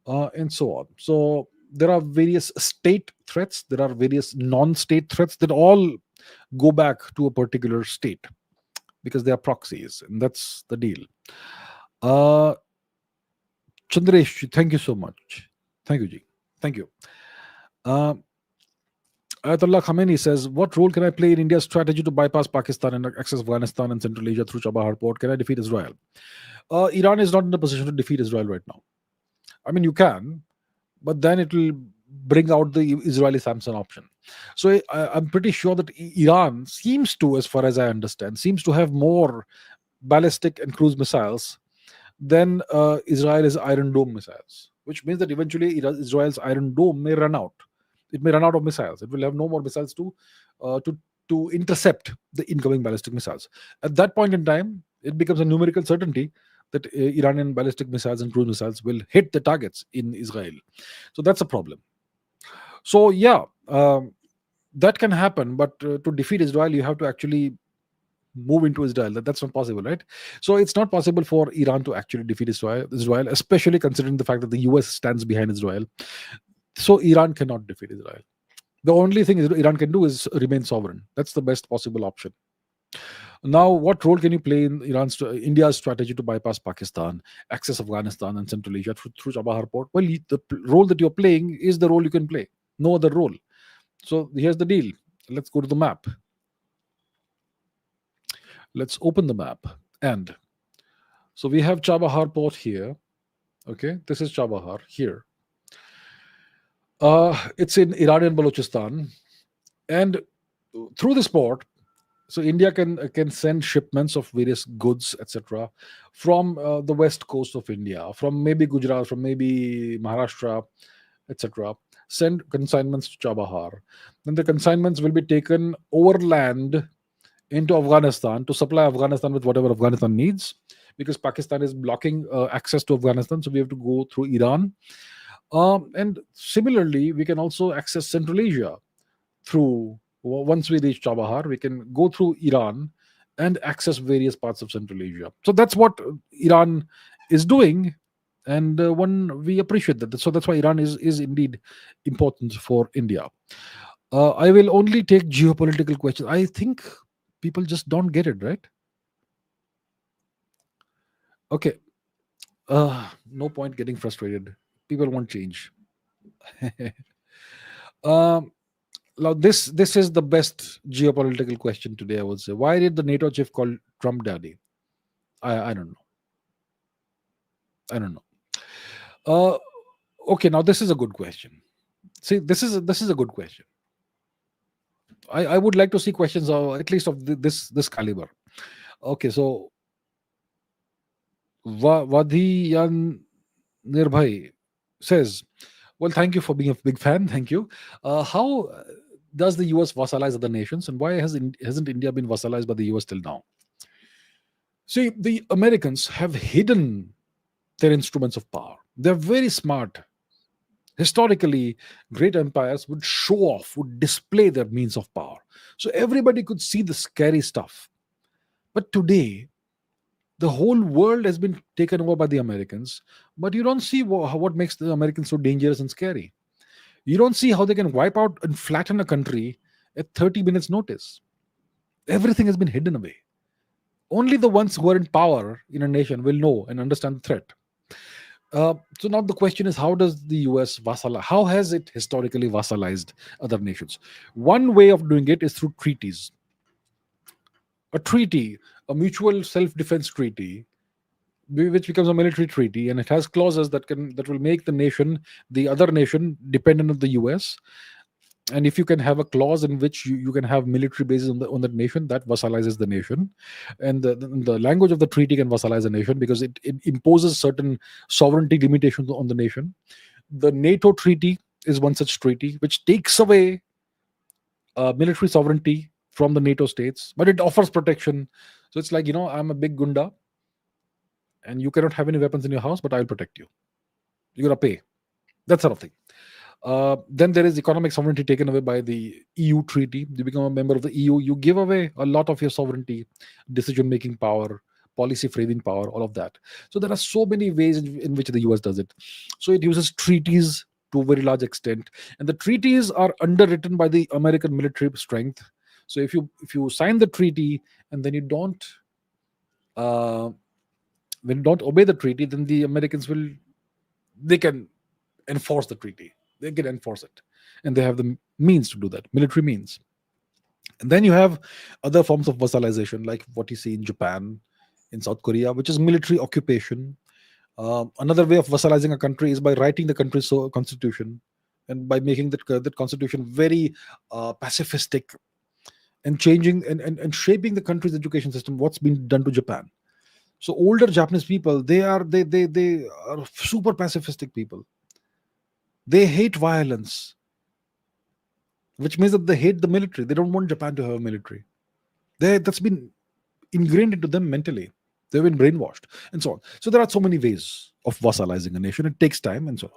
and so on. So there are various state threats, there are various non state threats that all go back to a particular state because they are proxies, and that's the deal. Uh, Chandresh, thank you so much. Thank you, Ji. Thank you. Uh, Ayatollah Khamenei says, what role can I play in India's strategy to bypass Pakistan and access Afghanistan and Central Asia through Chabahar port? Can I defeat Israel? Iran is not in a position to defeat Israel right now. I mean, you can, but then it will bring out the Israeli Samson option. So I'm pretty sure that Iran seems to, as far as I understand, seems to have more ballistic and cruise missiles than Israel's Iron Dome missiles, which means that eventually Israel's Iron Dome may run out. It may run out of missiles. It will have no more missiles uh, to to intercept the incoming ballistic missiles. At that point in time, it becomes a numerical certainty that Iranian ballistic missiles and cruise missiles will hit the targets in Israel. So that's a problem. So yeah, that can happen, but to defeat Israel, you have to actually move into Israel. That's not possible, right? So it's not possible for Iran to actually defeat Israel, especially considering the fact that the US stands behind Israel. So Iran cannot defeat Israel. The only thing Iran can do is remain sovereign. That's the best possible option. Now, what role can you play in India's strategy to bypass Pakistan, access Afghanistan and Central Asia through Chabahar port? Well, the role that you're playing is the role you can play. No other role. So here's the deal. Let's go to the map. Let's open the map. And so we have Chabahar port here. Okay, this is Chabahar here. It's in Iranian Balochistan. And through this port, so India can send shipments of various goods, etc., from the west coast of India, from maybe Gujarat, from maybe Maharashtra, etc. Send consignments to Chabahar. Then the consignments will be taken overland into Afghanistan to supply Afghanistan with whatever Afghanistan needs, because Pakistan is blocking access to Afghanistan, so we have to go through Iran. And similarly, we can also access Central Asia through, once we reach Chabahar, we can go through Iran and access various parts of Central Asia. So that's what Iran is doing, and we appreciate that. So that's why Iran is indeed important for India. I will only take geopolitical questions. I think people just don't get it, right? Okay. No point getting frustrated. People won't change. um, Now, this is the best geopolitical question today, I would say. Why did the NATO chief call Trump daddy? I don't know. I don't know. Uh, okay, now this is a good question. See, this is a good question. I would like to see questions at least of this caliber. Okay, so Vadhiyan Nirbhai says, well, thank you for being a big fan. Thank you. How does the US vassalize other nations, and why hasn't India been vassalized by the US till now? See, the Americans have hidden their instruments of power. They're very smart. Historically, great empires would show off, would display their means of power. So everybody could see the scary stuff. But today, the whole world has been taken over by the Americans, but you don't see what makes the Americans so dangerous and scary. You don't see how they can wipe out and flatten a country at 30 minutes notice. Everything has been hidden away. Only the ones who are in power in a nation will know and understand the threat. So now the question is, how does the US vassalize? How has it historically vassalized other nations? One way of doing it is through treaties. A treaty, a mutual self-defense treaty, which becomes a military treaty, and it has clauses that will make the other nation, dependent on the US. And if you can have a clause in which you can have military bases on that nation, that vassalizes the nation. And the language of the treaty can vassalize a nation because it imposes certain sovereignty limitations on the nation. The NATO treaty is one such treaty which takes away military sovereignty from the NATO states, but it offers protection. So it's like, I'm a big gunda and you cannot have any weapons in your house, but I'll protect you. You gotta pay. That sort of thing. Then there is economic sovereignty taken away by the EU treaty. You become a member of the EU, you give away a lot of your sovereignty, decision making power, policy framing power, all of that. So there are so many ways in which the US does it. So it uses treaties to a very large extent, and the treaties are underwritten by the American military strength. So if you sign the treaty and then you don't uh, when you don't obey the treaty, then the Americans they can enforce the treaty. They can enforce it, and they have the means to do that, military means. And then you have other forms of vassalization, like what you see in Japan, in South Korea, which is military occupation. Another way of vassalizing a country is by writing the country's constitution, and by making that constitution very pacifistic, and changing and shaping the country's education system. What's been done to Japan? So older Japanese people, they are super pacifistic people. They hate violence, which means that they hate the military. They don't want Japan to have a military. That's been ingrained into them mentally. They've been brainwashed and so on. So there are so many ways of vassalizing a nation. It takes time and so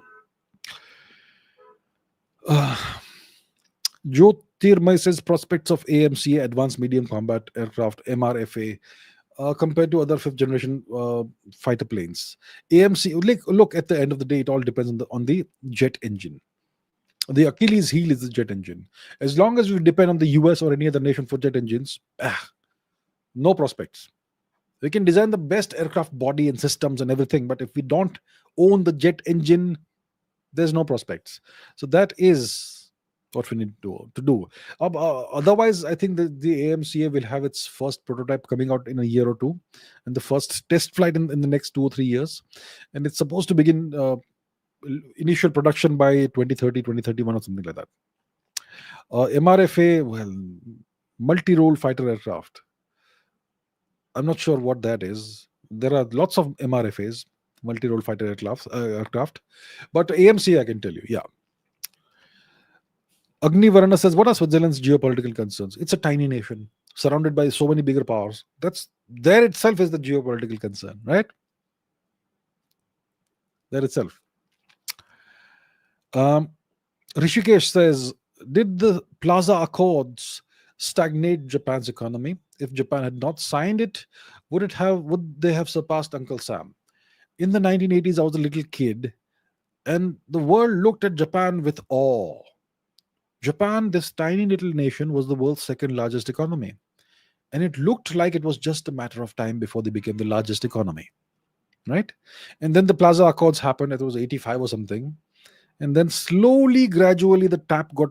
on. Jyotirmay says prospects of AMCA, Advanced Medium Combat Aircraft, MRFA, compared to other fifth generation fighter planes. AMC, look, at the end of the day, it all depends on the jet engine. The Achilles heel is the jet engine. As long as we depend on the US or any other nation for jet engines, no prospects. We can design the best aircraft body and systems and everything, but if we don't own the jet engine, there's no prospects. So that is what we need to do. Otherwise, I think that the AMCA will have its first prototype coming out in a year or two, and the first test flight in the next 2 or 3 years. And it's supposed to begin initial production by 2030, 2031 or something like that. MRFA, well, multi-role fighter aircraft. I'm not sure what that is. There are lots of MRFAs, multi-role fighter aircraft, but AMC, I can tell you, yeah. Agni Varana says, what are Switzerland's geopolitical concerns? It's a tiny nation surrounded by so many bigger powers. There itself is the geopolitical concern, right? There itself. Rishikesh says, did the Plaza Accords stagnate Japan's economy? If Japan had not signed it, would they have surpassed Uncle Sam? In the 1980s, I was a little kid, and the world looked at Japan with awe. Japan, this tiny little nation, was the world's second largest economy. And it looked like it was just a matter of time before they became the largest economy, right? And then the Plaza Accords happened. It was 85 or something. And then slowly, gradually, the tap got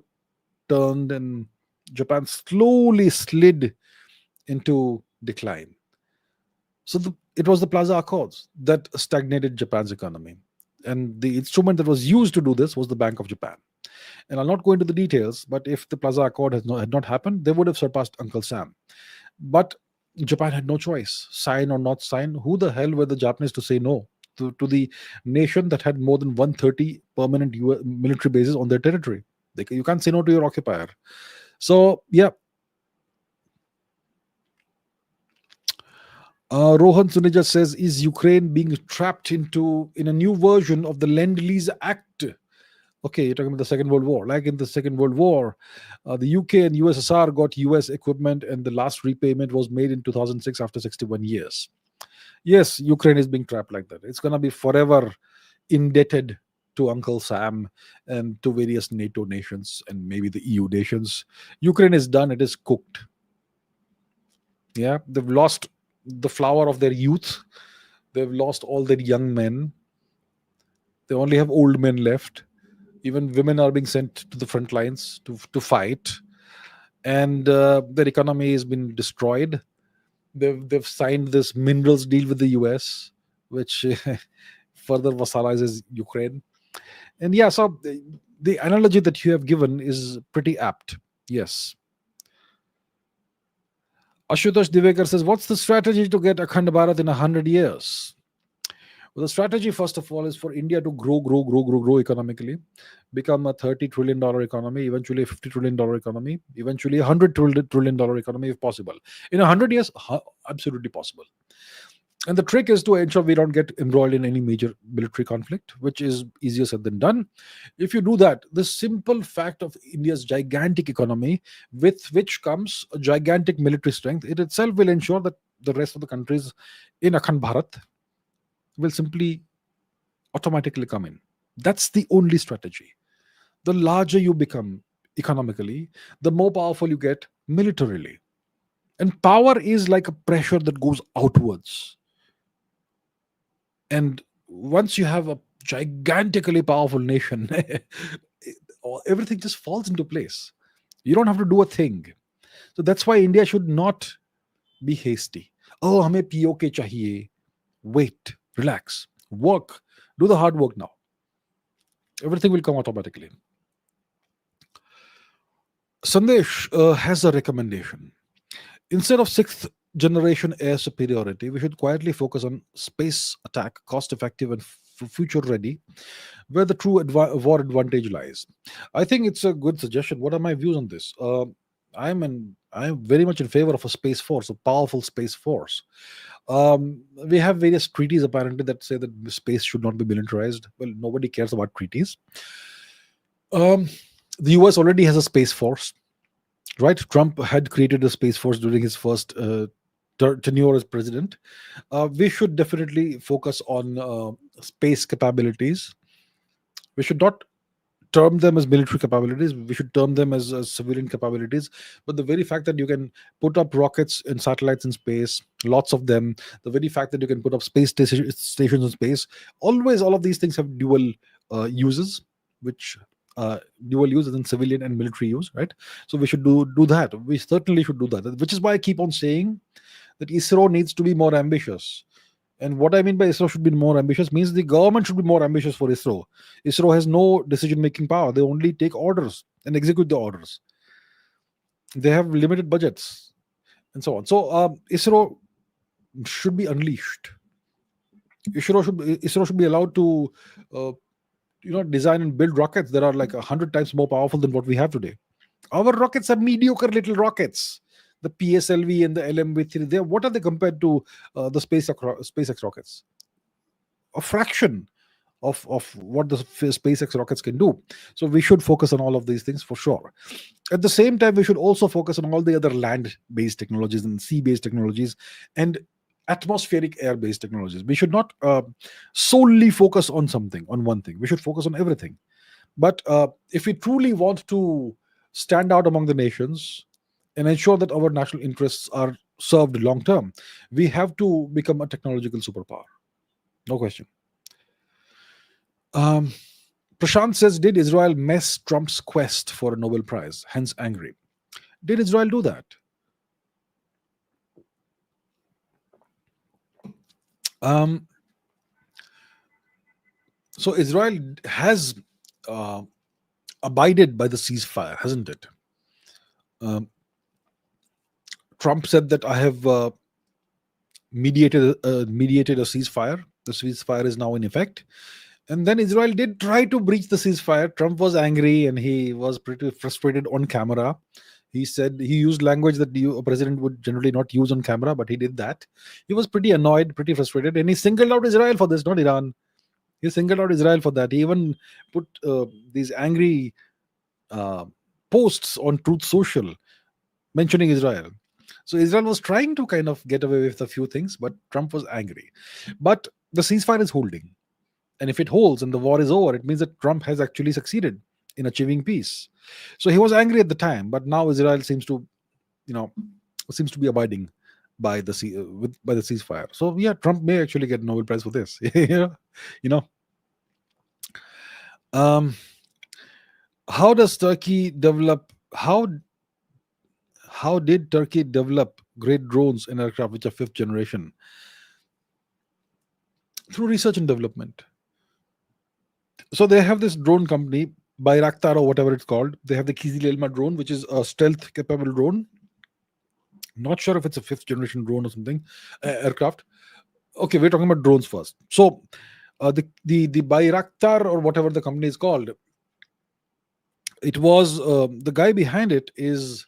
turned and Japan slowly slid into decline. So it was the Plaza Accords that stagnated Japan's economy. And the instrument that was used to do this was the Bank of Japan. And I'll not go into the details, but if the Plaza Accord had not happened, they would have surpassed Uncle Sam. But Japan had no choice. Sign or not sign, who the hell were the Japanese to say no to the nation that had more than 130 permanent military bases on their territory? You can't say no to your occupier. So, yeah. Rohan Suneja says, is Ukraine being trapped in a new version of the Lend-Lease Act? Okay, you're talking about the Second World War. Like in the Second World War, the UK and USSR got US equipment, and the last repayment was made in 2006 after 61 years. Yes, Ukraine is being trapped like that. It's going to be forever indebted to Uncle Sam and to various NATO nations and maybe the EU nations. Ukraine is done, it is cooked. Yeah, they've lost the flower of their youth, they've lost all their young men, they only have old men left. Even women are being sent to the front lines to fight, and their economy has been destroyed. They've signed this minerals deal with the US, which further vassalizes Ukraine. And yeah, so the analogy that you have given is pretty apt. Yes. Ashutosh Divekar says, what's the strategy to get Akhand Bharat in 100 years? Well, the strategy, first of all, is for India to grow economically, become a $30 trillion economy, eventually a $50 trillion economy, eventually a $100 trillion economy if possible. In 100 years, absolutely possible. And the trick is to ensure we don't get embroiled in any major military conflict, which is easier said than done. If you do that, the simple fact of India's gigantic economy, with which comes a gigantic military strength, it itself will ensure that the rest of the countries in Akhand Bharat will simply automatically come in. That's the only strategy. The larger you become economically, the more powerful you get militarily. And power is like a pressure that goes outwards. And once you have a gigantically powerful nation, everything just falls into place. You don't have to do a thing. So that's why India should not be hasty. Oh, hame POK chahiye. Wait, relax, work, do the hard work now. Everything will come automatically. Sandesh has a recommendation. Instead of sixth generation air superiority, we should quietly focus on space attack, cost effective and future ready, where the true war advantage lies. I think it's a good suggestion. What are my views on this? I'm very much in favor of a space force, a powerful space force. We have various treaties apparently that say that space should not be militarized. Well, nobody cares about treaties. The US already has a space force, right? Trump had created a space force during his first tenure as president. We should definitely focus on space capabilities. We should not term them as military capabilities. We should term them as civilian capabilities. But the very fact that you can put up rockets and satellites in space, lots of them, the very fact that you can put up space stations in space, always all of these things have dual uses, which dual use in civilian and military use, right? So we should do that. We certainly should do that. Which is why I keep on saying that ISRO needs to be more ambitious. And what I mean by ISRO should be more ambitious means the government should be more ambitious for ISRO. ISRO has no decision-making power. They only take orders and execute the orders. They have limited budgets and so on. So ISRO should be unleashed. ISRO should be allowed to design and build rockets that are like 100 times more powerful than what we have today. Our rockets are mediocre little rockets. The PSLV and the LMV3, what are they compared to the SpaceX rockets? A fraction of what the SpaceX rockets can do. So we should focus on all of these things for sure. At the same time, we should also focus on all the other land-based technologies and sea-based technologies and atmospheric air-based technologies. We should not solely focus on one thing. We should focus on everything. But if we truly want to stand out among the nations and ensure that our national interests are served long term, we have to become a technological superpower. No question. Prashant says, did Israel mess Trump's quest for a Nobel Prize, hence angry? Did Israel do that? So Israel has abided by the ceasefire, hasn't it? Trump said that I have mediated a ceasefire. The ceasefire is now in effect. And then Israel did try to breach the ceasefire. Trump was angry and he was pretty frustrated on camera. He said he used language that a president would generally not use on camera, but he did that. He was pretty annoyed, pretty frustrated, and he singled out Israel for this, not Iran. He singled out Israel for that. He even put these angry posts on Truth Social mentioning Israel. So Israel was trying to kind of get away with a few things, but Trump was angry. But the ceasefire is holding. And if it holds and the war is over, it means that Trump has actually succeeded in achieving peace. So he was angry at the time, but now Israel seems to, you know, seems to be abiding by the by the ceasefire. So yeah, Trump may actually get Nobel Prize for this. You know, um, how does Turkey develop? How did Turkey develop great drones and aircraft which are fifth generation? Through research and development. So they have this drone company, Bayraktar or whatever it's called. They have the Kizil drone, which is a stealth capable drone. Not sure if it's a fifth generation drone or something, aircraft. Okay, we're talking about drones first. So the Bayraktar or whatever the company is called, it was the guy behind it is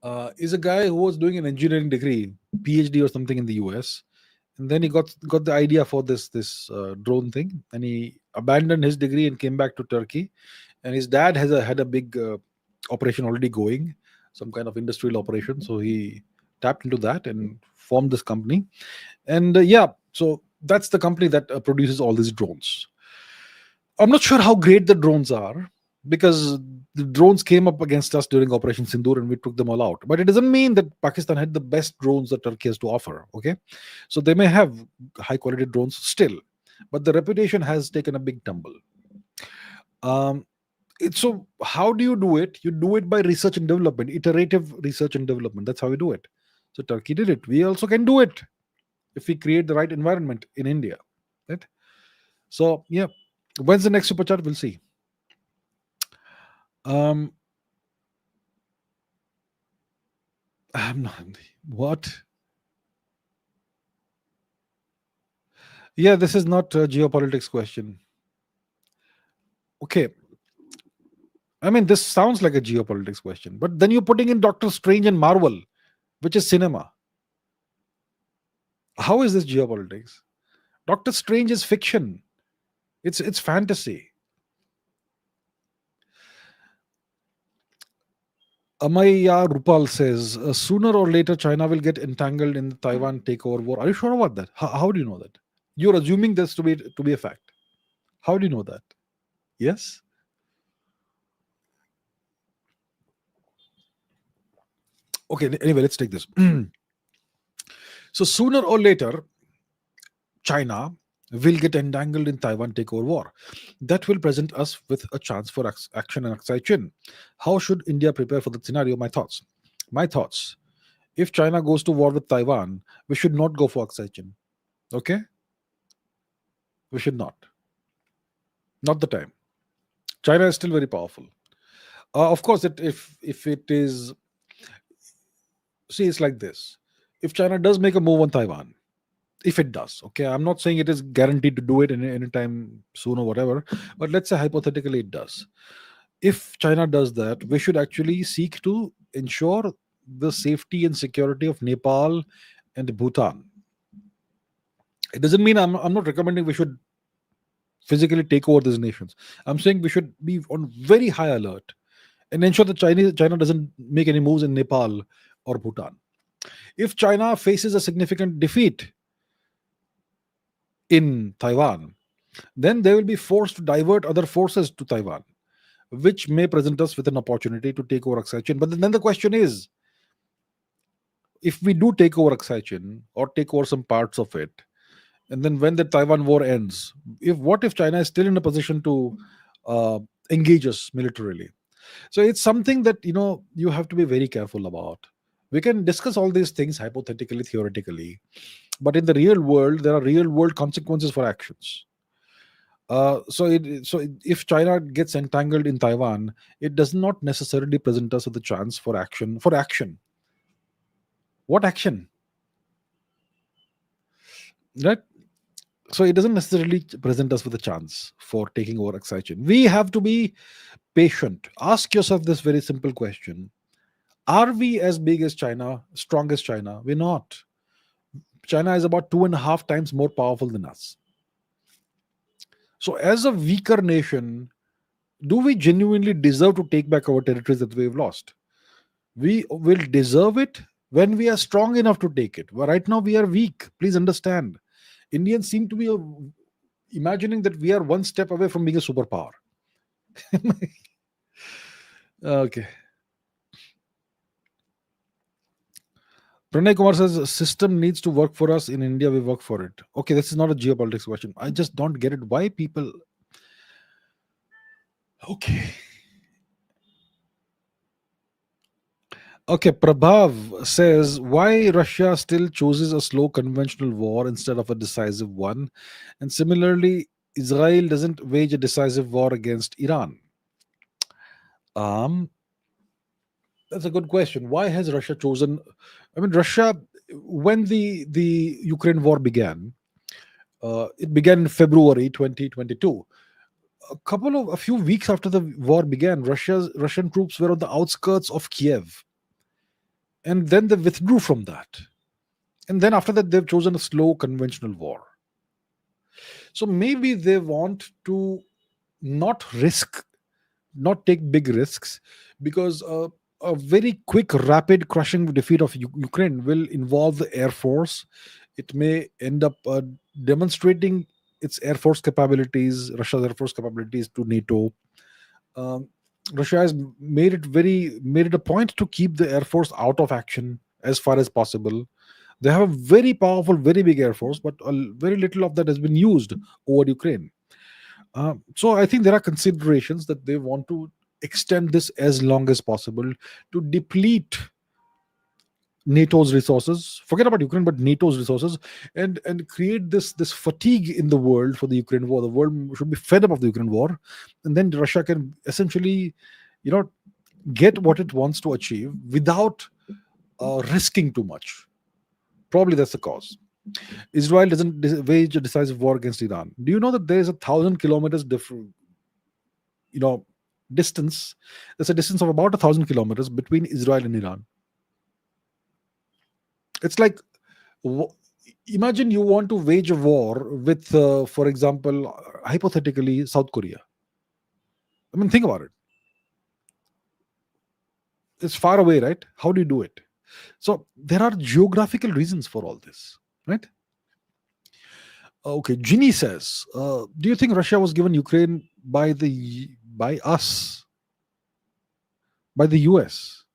a guy who was doing an engineering degree, PhD or something in the US, and then he got the idea for this drone thing, and he abandoned his degree and came back to Turkey. And his dad had a big operation already going, some kind of industrial operation, so he tapped into that and formed this company. And yeah, so that's the company that produces all these drones. I'm not sure how great the drones are, because the drones came up against us during Operation Sindoor and we took them all out. But it doesn't mean that Pakistan had the best drones that Turkey has to offer. Okay, so they may have high quality drones still, but the reputation has taken a big tumble. So how do you do it? You do it by research and development, iterative research and development. That's how we do it. So Turkey did it. We also can do it if we create the right environment in India. Right? So yeah, when's the next super chat? We'll see. I'm not, what? Yeah, this is not a geopolitics question. Okay. I mean, this sounds like a geopolitics question, but then you're putting in Doctor Strange and Marvel, which is cinema. How is this geopolitics? Doctor Strange is fiction. It's fantasy. Amaya Rupal says sooner or later China will get entangled in the Taiwan takeover war. Are you sure about that? How do you know that? You're assuming this to be a fact. How do you know that? Yes. Okay. Anyway, let's take this. So sooner or later, China will get entangled in Taiwan takeover war. That will present us with a chance for action and Aksai Chin. How should India prepare for that scenario? My thoughts. If China goes to war with Taiwan, we should not go for Aksai Chin. Okay? We should not. Not the time. China is still very powerful. Of course, if it is, see, it's like this. If China does make a move on Taiwan, if it does, okay, I'm not saying it is guaranteed to do it anytime soon or whatever, but let's say hypothetically it does. If China does that, we should actually seek to ensure the safety and security of Nepal and Bhutan. It doesn't mean I'm not recommending we should physically take over these nations. I'm saying we should be on very high alert and ensure that China doesn't make any moves in Nepal or Bhutan. If China faces a significant defeat in Taiwan, then they will be forced to divert other forces to Taiwan, which may present us with an opportunity to take over Aksai Chin. But then the question is, if we do take over Aksai Chin or take over some parts of it, and then when the Taiwan war ends, what if China is still in a position to engage us militarily? So it's something that you have to be very careful about. We can discuss all these things hypothetically, theoretically, but in the real world, there are real world consequences for actions. So if China gets entangled in Taiwan, it does not necessarily present us with a chance for action. What action? Right? So it doesn't necessarily present us with a chance for taking over Aksai Chin. We have to be patient. Ask yourself this very simple question. Are we as big as China, strong as China? We're not. China is about 2.5 times more powerful than us. So as a weaker nation, do we genuinely deserve to take back our territories that we've lost? We will deserve it when we are strong enough to take it. Well, right now we are weak. Please understand. Indians seem to be imagining that we are one step away from being a superpower. Okay. Pranay Kumar says system needs to work for us. In India, we work for it. Okay, this is not a geopolitics question. I just don't get it. Why people. Okay. Okay, Prabhav says why Russia still chooses a slow conventional war instead of a decisive one. And similarly, Israel doesn't wage a decisive war against Iran. Um, that's a good question. Why has Russia chosen? I mean, Russia, when the Ukraine war began, it began in February 2022. A few weeks after the war began, Russian troops were on the outskirts of Kiev, and then they withdrew from that. And then after that, they've chosen a slow conventional war. So maybe they want to not risk, not take big risks, because a very quick, rapid, crushing defeat of Ukraine will involve the air force. It may end up demonstrating its air force capabilities, Russia's air force capabilities to NATO. Um, Russia has made it a point to keep the air force out of action as far as possible. They have a very powerful, very big air force, but very little of that has been used over Ukraine. So I think there are considerations that they want to extend this as long as possible to deplete NATO's resources. Forget about Ukraine, but NATO's resources, and create this fatigue in the world for the Ukraine war. The world should be fed up of the Ukraine war, and then Russia can essentially, you know, get what it wants to achieve without risking too much. Probably that's the cause. Israel doesn't wage a decisive war against Iran. Do you know that there is 1,000 kilometers different, you know, distance? There's a distance of about 1,000 kilometers between Israel and Iran. It's like, imagine you want to wage a war with, for example, hypothetically, South Korea. I mean, think about it. It's far away, right? How do you do it? So there are geographical reasons for all this, right? Okay, Ginny says, do you think Russia was given Ukraine by us, by the US,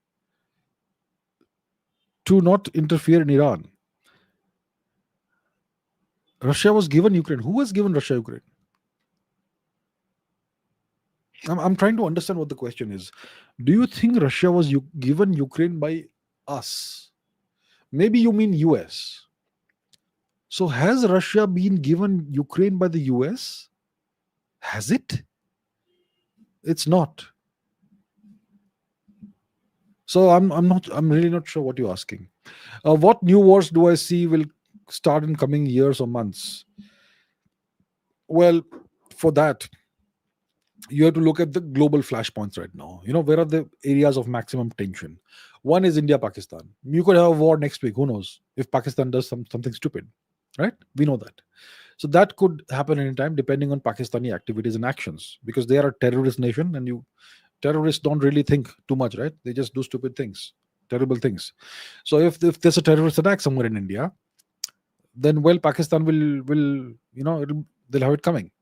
to not interfere in Iran? Russia was given Ukraine. Who has given Russia Ukraine? I'm trying to understand what the question is. Do you think Russia was given Ukraine by us? Maybe you mean US. So has Russia been given Ukraine by the US? Has it? It's not. So I'm really not sure what you're asking. What new wars do I see will start in coming years or months? Well, for that, you have to look at the global flashpoints right now. Where are the areas of maximum tension? One is India-Pakistan. You could have a war next week. Who knows? If Pakistan does something stupid, right? We know that. So that could happen anytime, depending on Pakistani activities and actions, because they are a terrorist nation, and terrorists don't really think too much, right? They just do stupid things, terrible things. So if there's a terrorist attack somewhere in India, then Pakistan will they'll have it coming.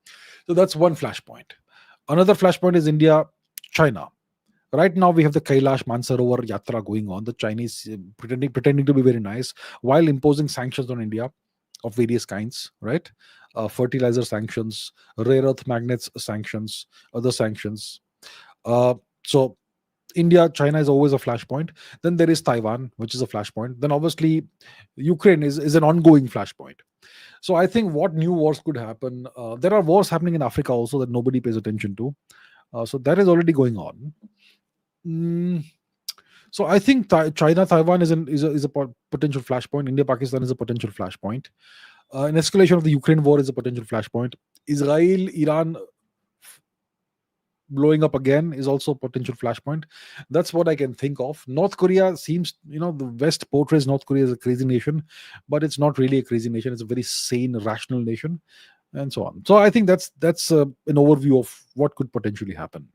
So that's one flashpoint. Another flashpoint is India, China. Right now we have the Kailash Mansarovar Yatra going on. The Chinese pretending to be very nice while imposing sanctions on India of various kinds, right? Fertilizer sanctions, rare earth magnets sanctions, other sanctions. So India, China is always a flashpoint. Then there is Taiwan, which is a flashpoint. Then obviously Ukraine is an ongoing flashpoint. So I think what new wars could happen, there are wars happening in Africa also that nobody pays attention to. So that is already going on. So I think China, Taiwan is a potential flashpoint. India, Pakistan is a potential flashpoint. An escalation of the Ukraine war is a potential flashpoint. Israel, Iran blowing up again is also a potential flashpoint. That's what I can think of. North Korea seems, the West portrays North Korea as a crazy nation, but it's not really a crazy nation. It's a very sane, rational nation, and so on. So I think that's an overview of what could potentially happen.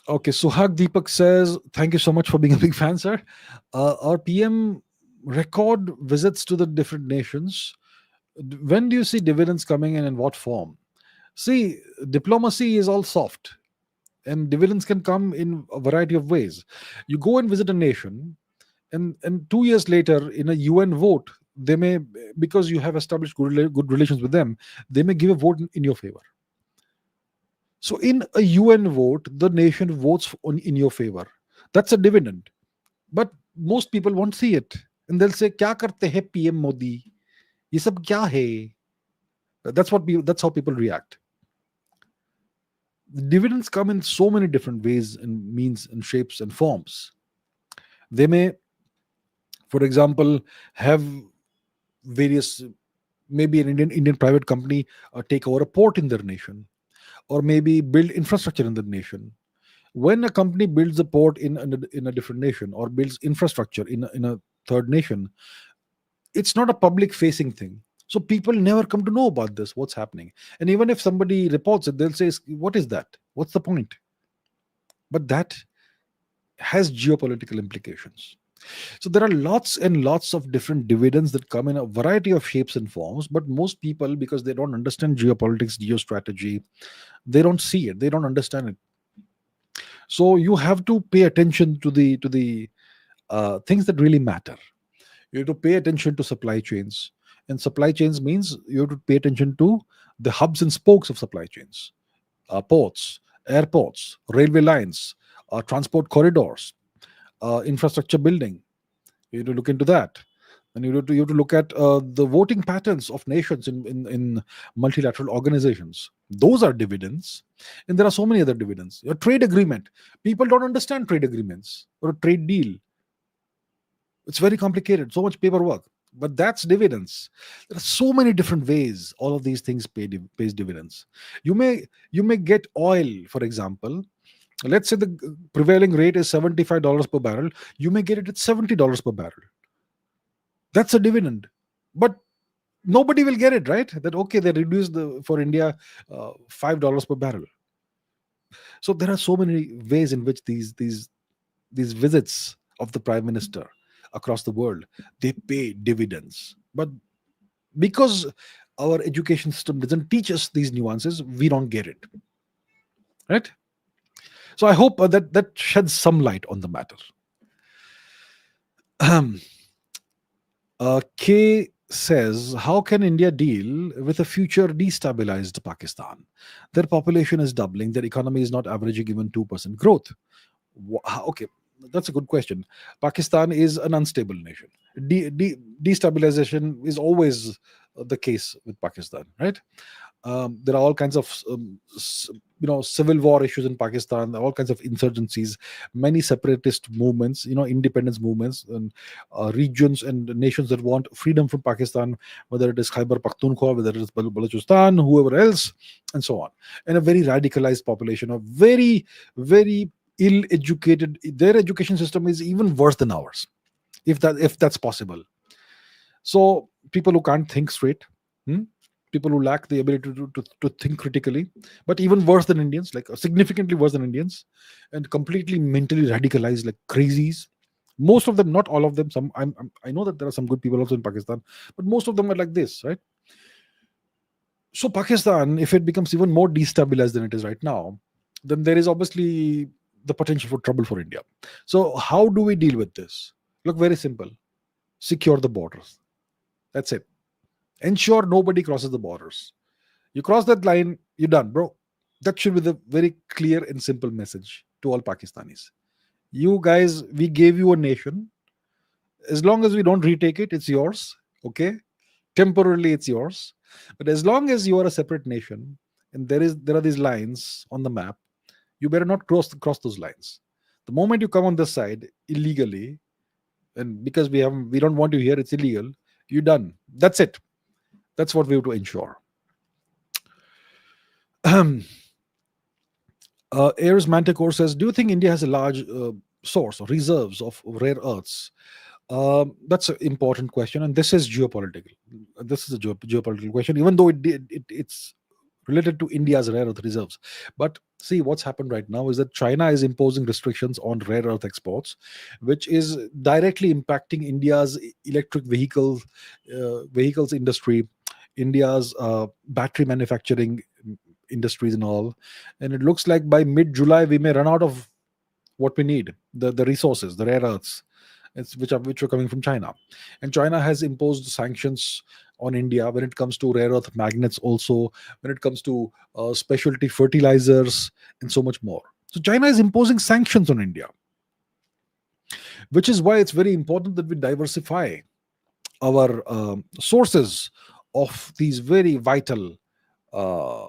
Okay, Suhag Deepak says, thank you so much for being a big fan, sir. Our PM record visits to the different nations. When do you see dividends coming in what form? See, diplomacy is all soft, and dividends can come in a variety of ways. You go and visit a nation, and 2 years later, in a UN vote, they may, because you have established good relations with them, they may give a vote in your favor. So, in a UN vote, the nation votes in your favor. That's a dividend. But most people won't see it, and they'll say, "Kya karte hai PM Modi? Ye sab kya hai?" That's how people react. The dividends come in so many different ways and means and shapes and forms. They may, for example, have various, maybe an Indian private company take over a port in their nation, or maybe build infrastructure in the nation. When a company builds a port in a different nation, or builds infrastructure in a third nation, it's not a public facing thing. So people never come to know about this, what's happening. And even if somebody reports it, they'll say, "What is that? What's the point?" But that has geopolitical implications. So there are lots and lots of different dividends that come in a variety of shapes and forms, but most people, because they don't understand geopolitics, geostrategy, they don't see it, they don't understand it. So you have to pay attention to the things that really matter. You have to pay attention to supply chains, and supply chains means you have to pay attention to the hubs and spokes of supply chains, ports, airports, railway lines, transport corridors, infrastructure building. You have to look into that. And you have to look at the voting patterns of nations in multilateral organizations. Those are dividends. And there are so many other dividends. A trade agreement. People don't understand trade agreements or a trade deal. It's very complicated, so much paperwork. But that's dividends. There are so many different ways all of these things pays dividends. You may get oil, for example. Let's say the prevailing rate is $75 per barrel. You may get it at $70 per barrel. That's a dividend. But nobody will get it, right? That, okay, they reduced for India $5 per barrel. So there are so many ways in which these visits of the prime minister across the world, they pay dividends. But because our education system doesn't teach us these nuances, we don't get it, right? So I hope that sheds some light on the matter. K says, how can India deal with a future destabilized Pakistan? Their population is doubling, their economy is not averaging even 2% growth. Okay, that's a good question. Pakistan is an unstable nation. Destabilization is always the case with Pakistan, right? There are all kinds of civil war issues in Pakistan, all kinds of insurgencies, many separatist movements, independence movements, and regions and nations that want freedom from Pakistan, whether it is Khyber Pakhtunkhwa, whether it is Balochistan, whoever else, and so on. And a very radicalized population, of very, very ill-educated. Their education system is even worse than ours, if that's possible. So people who can't think straight, people who lack the ability to think critically, but even worse than Indians, like significantly worse than Indians, and completely mentally radicalized like crazies. Most of them, not all of them. I know that there are some good people also in Pakistan, but most of them are like this, right? So Pakistan, if it becomes even more destabilized than it is right now, then there is obviously the potential for trouble for India. So how do we deal with this? Look, very simple. Secure the borders. That's it. Ensure nobody crosses the borders. You cross that line, you're done, bro. That should be the very clear and simple message to all Pakistanis. You guys, we gave you a nation. As long as we don't retake it, it's yours. Okay? Temporarily, it's yours. But as long as you are a separate nation, and there are these lines on the map, you better not cross those lines. The moment you come on this side illegally, and because we don't want you here, it's illegal, you're done. That's it. That's what we have to ensure. Ayers Manticore says, do you think India has a large source or reserves of rare earths? That's an important question, and this is geopolitical. This is a geopolitical question, even though it's related to India's rare earth reserves. But see, what's happened right now is that China is imposing restrictions on rare earth exports, which is directly impacting India's electric vehicles industry, India's battery manufacturing industries and all. And it looks like by mid-July we may run out of what we need, the resources, the rare earths, which are coming from China. And China has imposed sanctions on India when it comes to rare earth magnets, also when it comes to specialty fertilizers and so much more. So China is imposing sanctions on India, which is why it's very important that we diversify our sources of these very vital uh,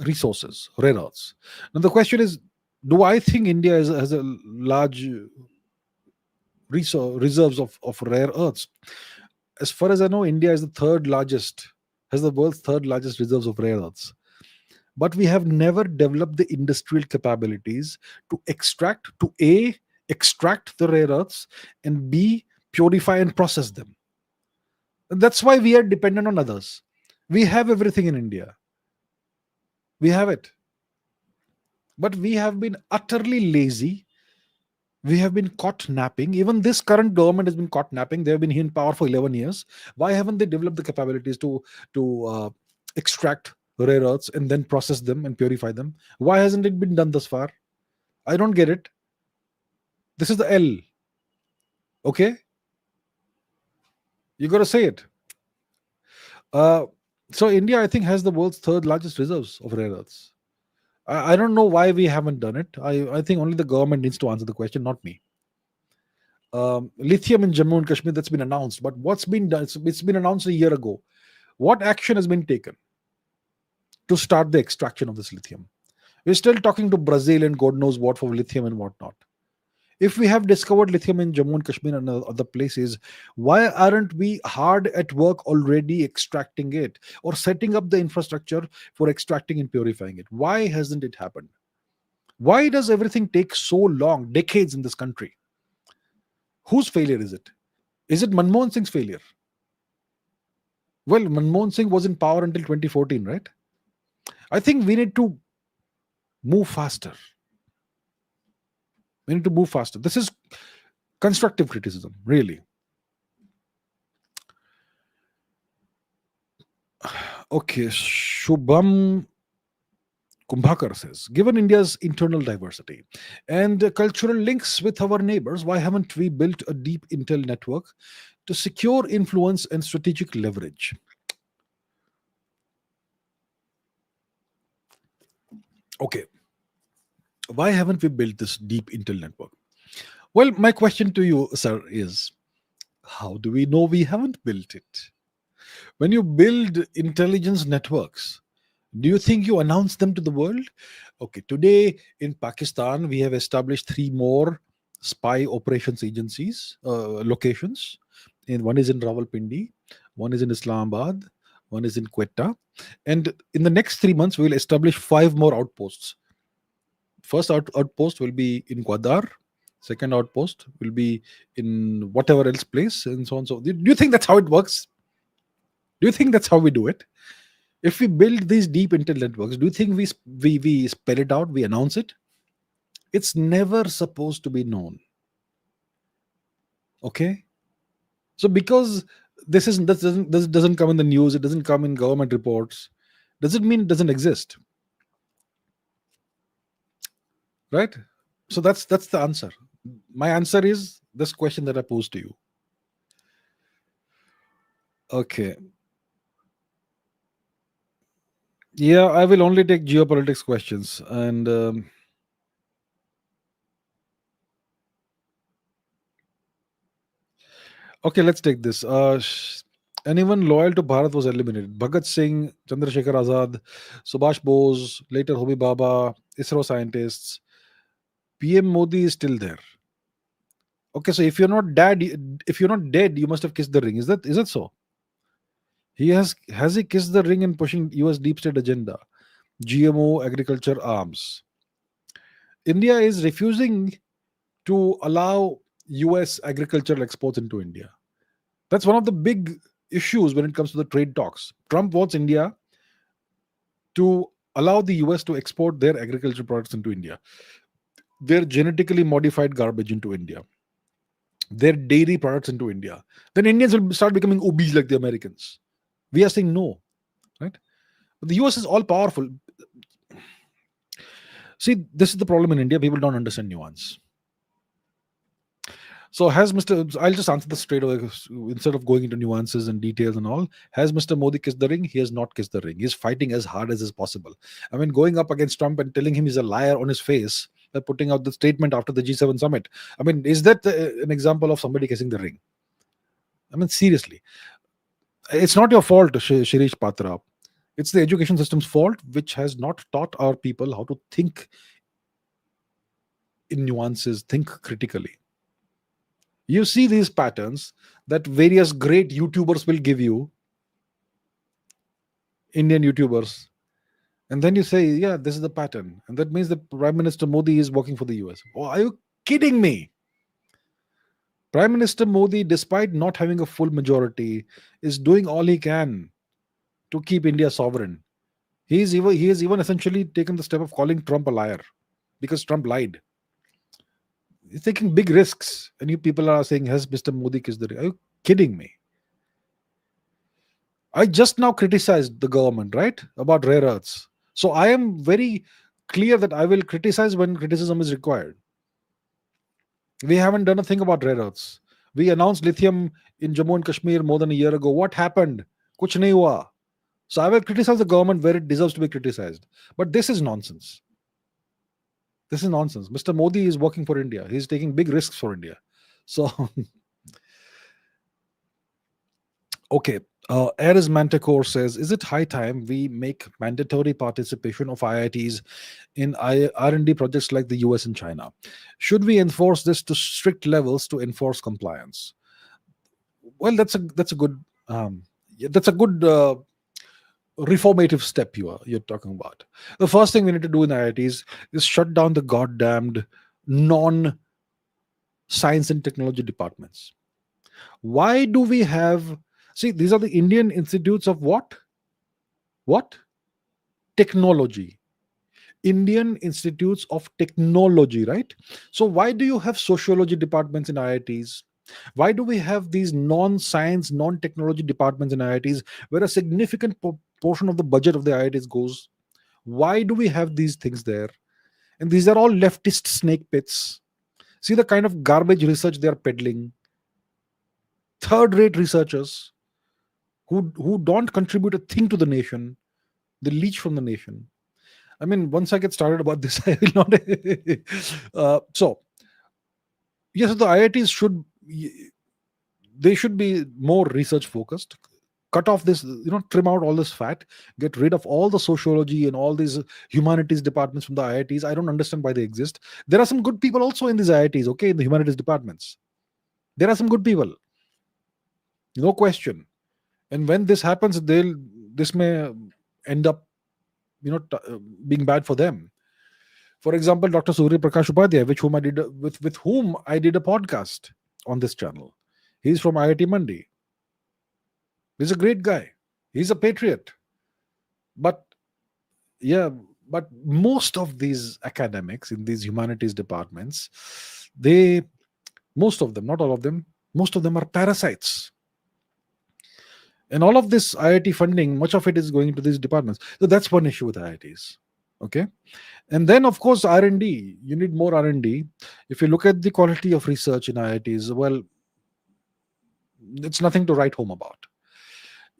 resources, rare earths. Now the question is, do I think India has a large reserves of rare earths? As far as I know, India is the third largest, has the world's third largest reserves of rare earths. But we have never developed the industrial capabilities to extract the rare earths, and B, purify and process them. And that's why we are dependent on others. We have everything in India. We have it. But we have been utterly lazy. We have been caught napping. Even this current government has been caught napping. They have been in power for 11 years. Why haven't they developed the capabilities to extract rare earths and then process them and purify them? Why hasn't it been done thus far? I don't get it. This is the L. Okay? You got to say it. So India, I think, has the world's third largest reserves of rare earths. I don't know why we haven't done it. I think only the government needs to answer the question, not me. Lithium in Jammu and Kashmir, that's been announced, but what's been done? It's been announced a year ago. What action has been taken to start the extraction of this lithium? We're still talking to Brazil and God knows what for lithium and whatnot. If we have discovered lithium in Jammu and Kashmir and other places, why aren't we hard at work already extracting it or setting up the infrastructure for extracting and purifying it? Why hasn't it happened? Why does everything take so long, decades in this country? Whose failure is it? Is it Manmohan Singh's failure? Well, Manmohan Singh was in power until 2014, right? I think we need to move faster. We need to move faster. This is constructive criticism, really. Okay, Shubham Kumbhakar says, given India's internal diversity and cultural links with our neighbors, why haven't we built a deep intel network to secure influence and strategic leverage? Okay. Why haven't we built this deep intel network? Well, my question to you, sir, is how do we know we haven't built it? When you build intelligence networks, do you think you announce them to the world? Okay, today in Pakistan, we have established 3 more spy operations agencies, locations. And one is in Rawalpindi, one is in Islamabad, one is in Quetta. And in the next 3 months, we will establish 5 more outposts. First outpost will be in Gwadar. Second outpost will be in whatever else place, and so on. So, do you think that's how it works? Do you think that's how we do it? If we build these deep intel networks, do you think we spell it out, we announce it? It's never supposed to be known. Okay? So because this doesn't come in the news, it doesn't come in government reports, does it mean it doesn't exist? Right? So that's the answer. My answer is this question that I posed to you. Okay. Yeah, I will only take geopolitics questions. And okay, let's take this. Anyone loyal to Bharat was eliminated. Bhagat Singh, Chandrasekhar Azad, Subhash Bose, later Homi Bhabha, ISRO scientists. PM Modi is still there. Okay, so if you're not dead, you must have kissed the ring. Is that so? Has he kissed the ring in pushing US deep state agenda, GMO, agriculture, arms? India is refusing to allow US agricultural exports into India. That's one of the big issues when it comes to the trade talks. Trump wants India to allow the US to export their agricultural products into India, their genetically modified garbage into India, their dairy products into India. Then Indians will start becoming obese like the Americans. We are saying no. right? But the US is all powerful. See, this is the problem in India. People don't understand nuance. So has Mr. I'll just answer this straight away instead of going into nuances and details and all. Has Mr. Modi kissed the ring? He has not kissed the ring. He's fighting as hard as is possible. I mean, going up against Trump and telling him he's a liar on his face by putting out the statement after the G7 summit. I mean, is that an example of somebody kissing the ring? I mean, seriously. It's not your fault, Shirish Patra. It's the education system's fault, which has not taught our people how to think in nuances, think critically. You see these patterns that various great YouTubers will give you, Indian YouTubers, and then you say, yeah, this is the pattern. And that means that Prime Minister Modi is working for the US. Oh, are you kidding me? Prime Minister Modi, despite not having a full majority, is doing all he can to keep India sovereign. He has even essentially taken the step of calling Trump a liar because Trump lied. He's taking big risks, and you people are saying, has Mr. Modi kissed the ring? Are you kidding me? I just now criticized the government, right, about rare earths. So I am very clear that I will criticize when criticism is required. We haven't done a thing about rare earths. We announced lithium in Jammu and Kashmir more than a year ago. What happened? Kuch nahi hua. So I will criticize the government where it deserves to be criticized. But this is nonsense. This is nonsense. Mr. Modi is working for India. He's taking big risks for India. So, okay. Ares Manticore says, is it high time we make mandatory participation of IITs in R&D projects like the US and China? Should we enforce this to strict levels to enforce compliance? Well, that's a good reformative step you're talking about. The first thing we need to do in IITs is shut down the goddamned non-science and technology departments. Why do we have... See, these are the Indian institutes of what? What? Technology. Indian institutes of technology, right? So why do you have sociology departments in IITs? Why do we have these non-science, non-technology departments in IITs where a significant portion of the budget of the IITs goes? Why do we have these things there? And these are all leftist snake pits. See the kind of garbage research they are peddling. Third-rate researchers who don't contribute a thing to the nation. They leech from the nation. I mean, once I get started about this, I will not. So, yes, the IITs should be more research focused. Cut off this, trim out all this fat. Get rid of all the sociology and all these humanities departments from the IITs. I don't understand why they exist. There are some good people also in these IITs, okay, in the humanities departments. There are some good people, no question. And when this happens, this may end up, being bad for them. For example, Dr. Surya Prakash Upadhyay, with whom I did a podcast on this channel. He's from IIT Mandi. He's a great guy. He's a patriot. But most of these academics in these humanities departments, most of them, not all of them, most of them are parasites. And all of this IIT funding, much of it is going into these departments. So that's one issue with IITs. Okay. And then, of course, R&D. You need more R&D. If you look at the quality of research in IITs, well, it's nothing to write home about.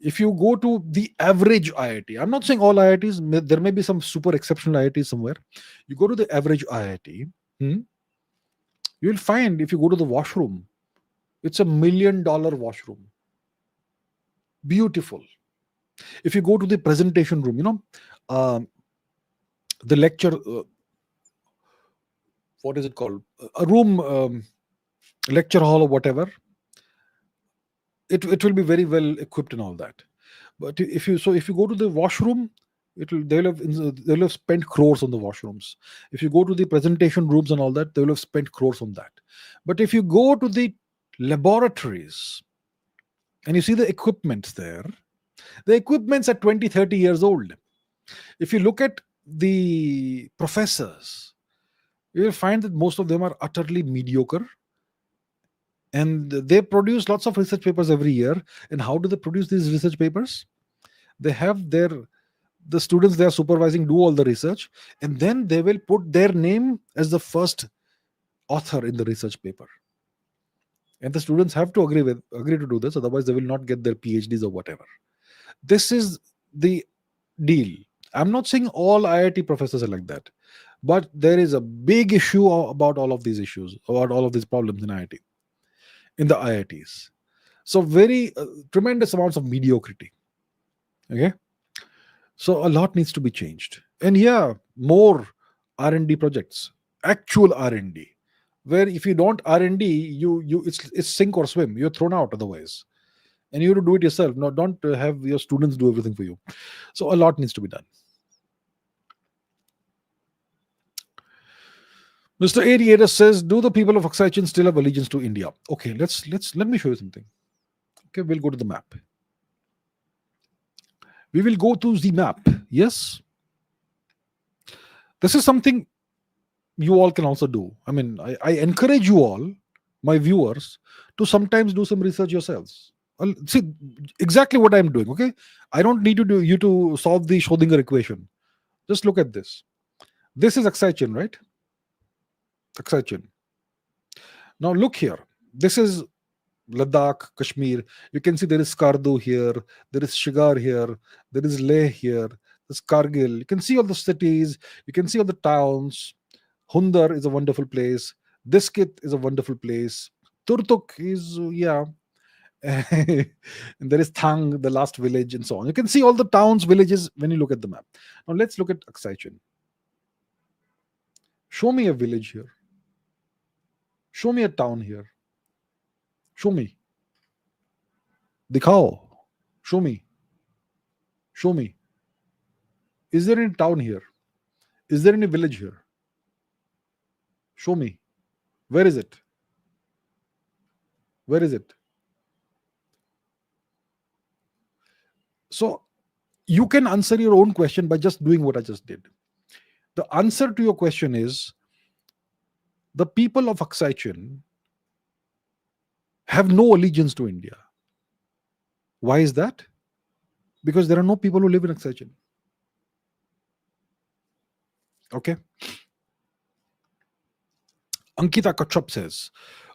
If you go to the average IIT, I'm not saying all IITs, there may be some super exceptional IITs somewhere. You go to the average IIT, you'll find if you go to the washroom, it's $1 million washroom. Beautiful. If you go to the presentation room, the lecture, what is it called? A room, lecture hall or whatever. It will be very well equipped and all that. But if you go to the washroom, they'll have spent crores on the washrooms. If you go to the presentation rooms and all that, they will have spent crores on that. But if you go to the laboratories and you see the equipment there, the equipment's at 20, 30 years old. If you look at the professors, you will find that most of them are utterly mediocre. And they produce lots of research papers every year. And how do they produce these research papers? They have the students they are supervising do all the research, and then they will put their name as the first author in the research paper. And the students have to agree to do this, otherwise they will not get their PhDs or whatever. This is the deal. I'm not saying all IIT professors are like that, but there is a big issue about all of these issues, about all of these problems in IIT, in the IITs. So very tremendous amounts of mediocrity. Okay, so a lot needs to be changed, and yeah, more R&D projects, actual R&D, where if you don't R&D, it's sink or swim. You're thrown out otherwise, and you have to do it yourself. No, don't have your students do everything for you. So a lot needs to be done. Mr. Aviator says, "Do the people of Aksai Chin still have allegiance to India?" Okay, let me show you something. Okay, we'll go to the map. We will go to the map. Yes, this is something you all can also do. I mean, I encourage you all, my viewers, to sometimes do some research yourselves. See exactly what I'm doing. Okay, I don't need to do you to solve the Schrodinger equation. Just look at this. This is Aksai Chin, right? Aksai Chin. Now look here. This is Ladakh, Kashmir. You can see there is Skardu here, there is Shigar here, there is Leh here, there's Kargil. You can see all the cities, you can see all the towns. Hundar is a wonderful place. Diskit is a wonderful place. Turtuk is, yeah. And there is Thang, the last village, and so on. You can see all the towns, villages when you look at the map. Now let's look at Aksai Chin. Show me a village here. Show me a town here. Show me. Dikhao. Show me. Show me. Is there any town here? Is there any village here? Show me. Where is it? Where is it? So you can answer your own question by just doing what I just did. The answer to your question is the people of Aksai Chin have no allegiance to India. Why is that? Because there are no people who live in Aksai Chin. Okay. Ankita Kachap says,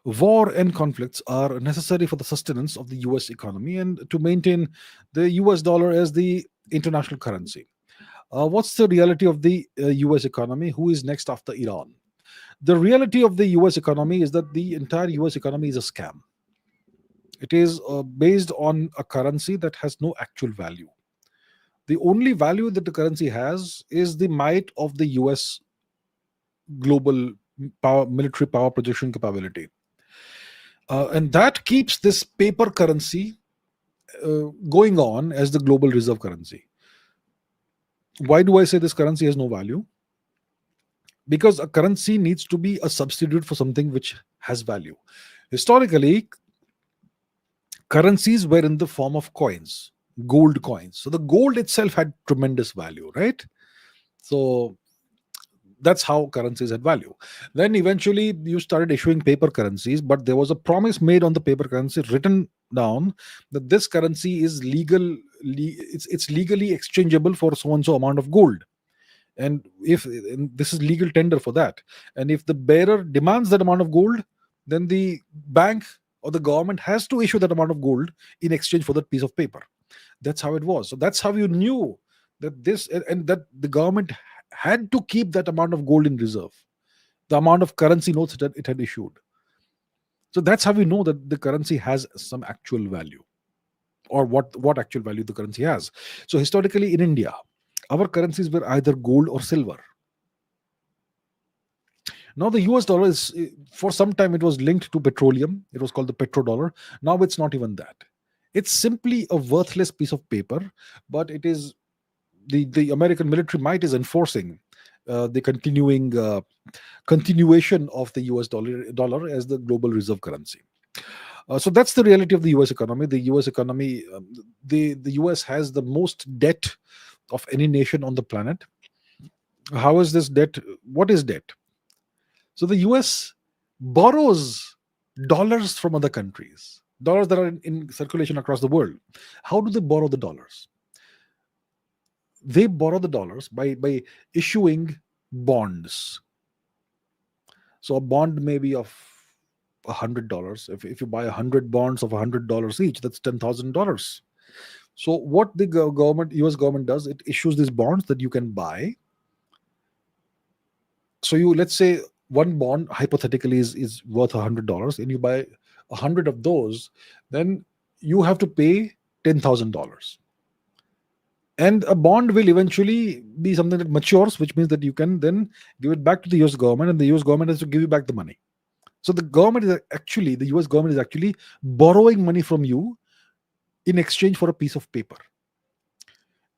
war and conflicts are necessary for the sustenance of the US economy and to maintain the US dollar as the international currency. What's the reality of the US economy? Who is next after Iran? The reality of the US economy is that the entire US economy is a scam. It is based on a currency that has no actual value. The only value that the currency has is the might of the US global military power projection capability. And that keeps this paper currency going on as the global reserve currency. Why do I say this currency has no value? Because a currency needs to be a substitute for something which has value. Historically, currencies were in the form of coins, gold coins. So the gold itself had tremendous value, right? So that's how currencies had value. Then eventually you started issuing paper currencies, but there was a promise made on the paper currency written down that this currency is it's legally exchangeable for so and so amount of gold. And this is legal tender for that. And if the bearer demands that amount of gold, then the bank or the government has to issue that amount of gold in exchange for that piece of paper. That's how it was. So that's how you knew that that the government had to keep that amount of gold in reserve, the amount of currency notes that it had issued. So that's how we know that the currency has some actual value, or what actual value the currency has. So historically in India, our currencies were either gold or silver. Now the US dollar is, for some time it was linked to petroleum. It was called the petrodollar. Now it's not even that. It's simply a worthless piece of paper, but it is the American military might is enforcing the continuation of the US dollar as the global reserve currency. So that's the reality of the US economy. The US economy, the US has the most debt of any nation on the planet. How is this debt? What is debt? So the US borrows dollars from other countries, dollars that are in circulation across the world. How do they borrow the dollars? they borrow the dollars by issuing bonds. So a bond may be of $100. If you buy 100 bonds of $100 each, that's $10,000. So what the government, US government does, it issues these bonds that you can buy. So you, let's say one bond hypothetically is worth $100, and you buy 100 of those, then you have to pay $10,000. And a bond will eventually be something that matures, which means that you can then give it back to the US government, and the US government has to give you back the money. So the US government is actually borrowing money from you in exchange for a piece of paper.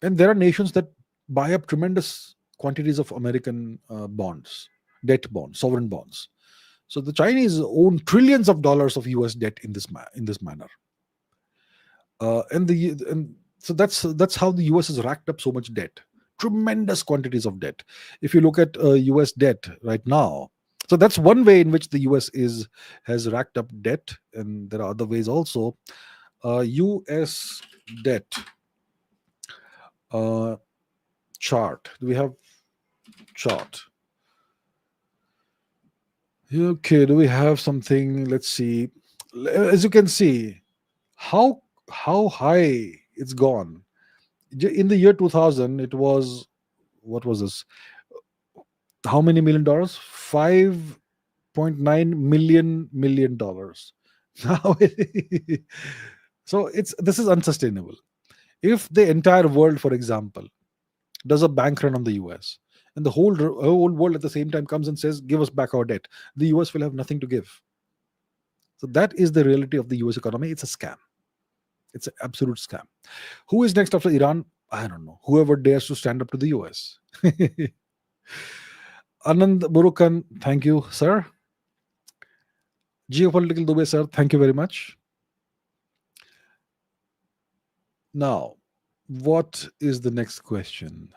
And there are nations that buy up tremendous quantities of American bonds, debt bonds, sovereign bonds. So the Chinese own trillions of dollars of US debt in this manner. And so that's how the US has racked up so much debt, tremendous quantities of debt. If you look at US debt right now, so that's one way in which the US has racked up debt, and there are other ways also. US debt chart. Do we have chart? Okay, do we have something? Let's see. As you can see, how high it's gone. In the year 2000, it was, what was this? How many million dollars? $5.9 million. Now, so this is unsustainable. If the entire world, for example, does a bank run on the US, and the whole world at the same time comes and says, give us back our debt, the US will have nothing to give. So that is the reality of the US economy. It's a scam. It's an absolute scam. Who is next after Iran? I don't know. Whoever dares to stand up to the US. Anand Burukan, thank you, sir. Geopolitical Dubey, sir, thank you very much. Now, what is the next question?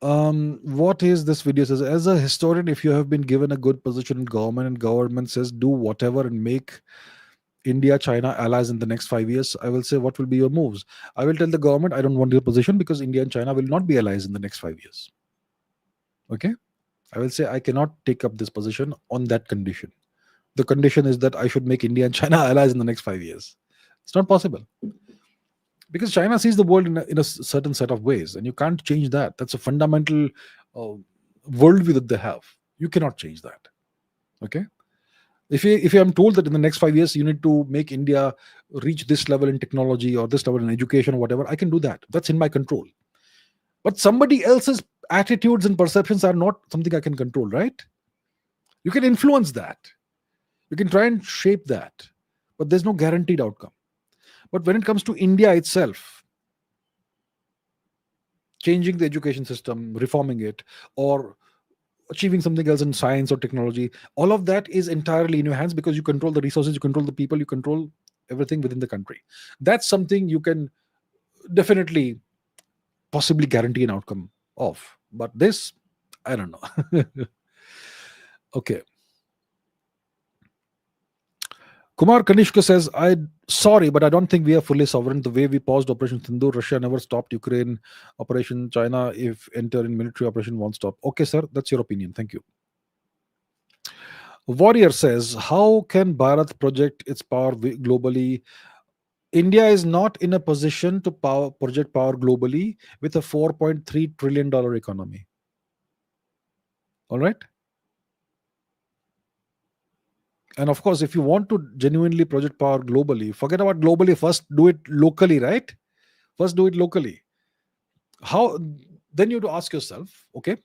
What is this video says? As a historian, if you have been given a good position in government and government says do whatever and make India, China allies in the next 5 years, I will say, what will be your moves? I will tell the government, I don't want your position because India and China will not be allies in the next 5 years. Okay? I will say, I cannot take up this position on that condition. The condition is that I should make India and China allies in the next 5 years. It's not possible. Because China sees the world in a certain set of ways, and you can't change that. That's a fundamental worldview that they have. You cannot change that. Okay? If I'm told that in the next 5 years you need to make India reach this level in technology or this level in education or whatever, I can do that. That's in my control. But somebody else's attitudes and perceptions are not something I can control, right? You can influence that. You can try and shape that. But there's no guaranteed outcome. But when it comes to India itself, changing the education system, reforming it, or achieving something else in science or technology, all of that is entirely in your hands because you control the resources, you control the people, you control everything within the country. That's something you can definitely possibly guarantee an outcome of. But this, I don't know. Okay. Kumar Kanishka says, sorry, but I don't think we are fully sovereign. The way we paused Operation Sindoor, Russia never stopped Ukraine operation. China, if enter in military operation, won't stop. Okay, sir, that's your opinion. Thank you. Warrior says, how can Bharat project its power globally? India is not in a position to project power globally with a $4.3 trillion economy. All right? And of course, if you want to genuinely project power globally, forget about globally, first do it locally, right? First do it locally. How? Then you have to ask yourself, okay,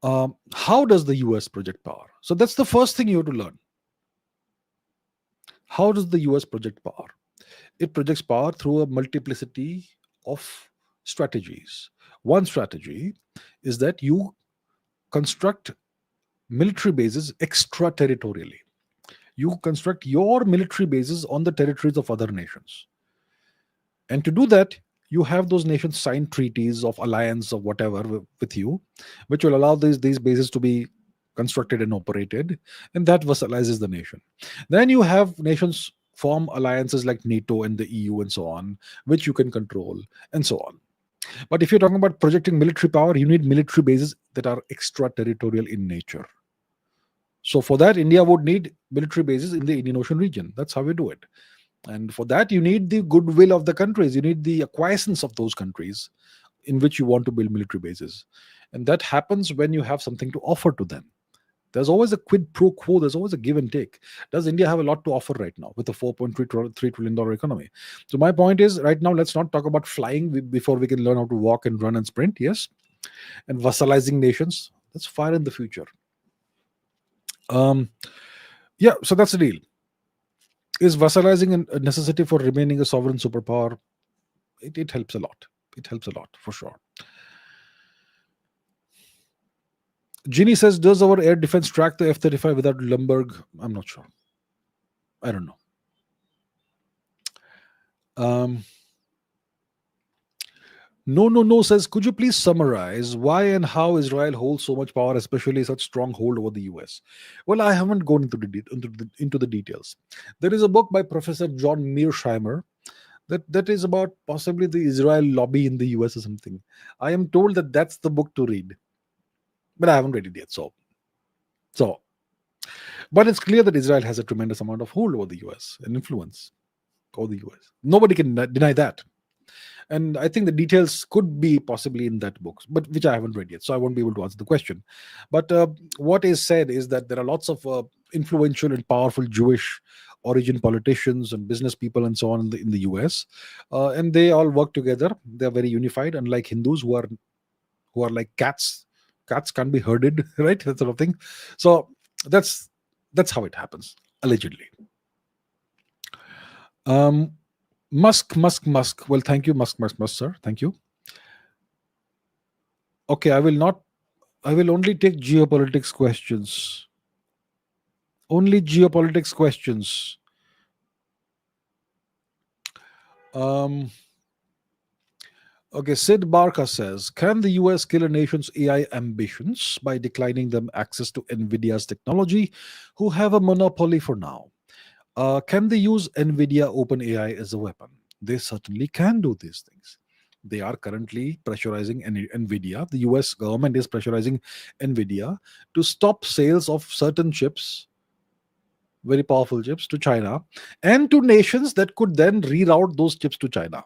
how does the US project power? So that's the first thing you have to learn. How does the US project power? It projects power through a multiplicity of strategies. One strategy is that you construct military bases extraterritorially. You construct your military bases on the territories of other nations. And to do that, you have those nations sign treaties of alliance or whatever with you, which will allow these bases to be constructed and operated, and that vassalizes the nation. Then you have nations form alliances like NATO and the EU and so on, which you can control, and so on. But if you're talking about projecting military power, you need military bases that are extraterritorial in nature. So for that, India would need military bases in the Indian Ocean region. That's how we do it. And for that, you need the goodwill of the countries. You need the acquiescence of those countries in which you want to build military bases. And that happens when you have something to offer to them. There's always a quid pro quo. There's always a give and take. Does India have a lot to offer right now with a $4.3 trillion economy? So my point is, right now, let's not talk about flying before we can learn how to walk and run and sprint. Yes, and vassalizing nations. That's far in the future. Yeah, so that's the deal. Is vassalizing a necessity for remaining a sovereign superpower? It helps a lot. It helps a lot for sure. Ginny says, does our air defense track the F-35 without Lumberg? I'm not sure. I don't know. No says, could you please summarize why and how Israel holds so much power, especially such strong hold over the US? Well, I haven't gone into the details. There is a book by Professor John Mearsheimer that is about possibly the Israel lobby in the US or something. I am told that that's the book to read, but I haven't read it yet. So, but it's clear that Israel has a tremendous amount of hold over the US and influence over the US. Nobody can deny that. And I think the details could be possibly in that book, but which I haven't read yet, so I won't be able to answer the question. But what is said is that there are lots of influential and powerful Jewish origin politicians and business people and so on in the US, and they all work together. They are very unified, unlike Hindus who are like cats. Cats can't be herded, right? That sort of thing. So that's how it happens, allegedly. Musk. Well, thank you, Musk, sir. Thank you. Okay, I will only take geopolitics questions. Only geopolitics questions. Okay, Sid Barker says, can the US kill a nation's AI ambitions by declining them access to Nvidia's technology, who have a monopoly for now? Can they use Nvidia OpenAI as a weapon? They certainly can do these things. They are currently pressurizing Nvidia. The US government is pressurizing Nvidia to stop sales of certain chips, very powerful chips, to China and to nations that could then reroute those chips to China.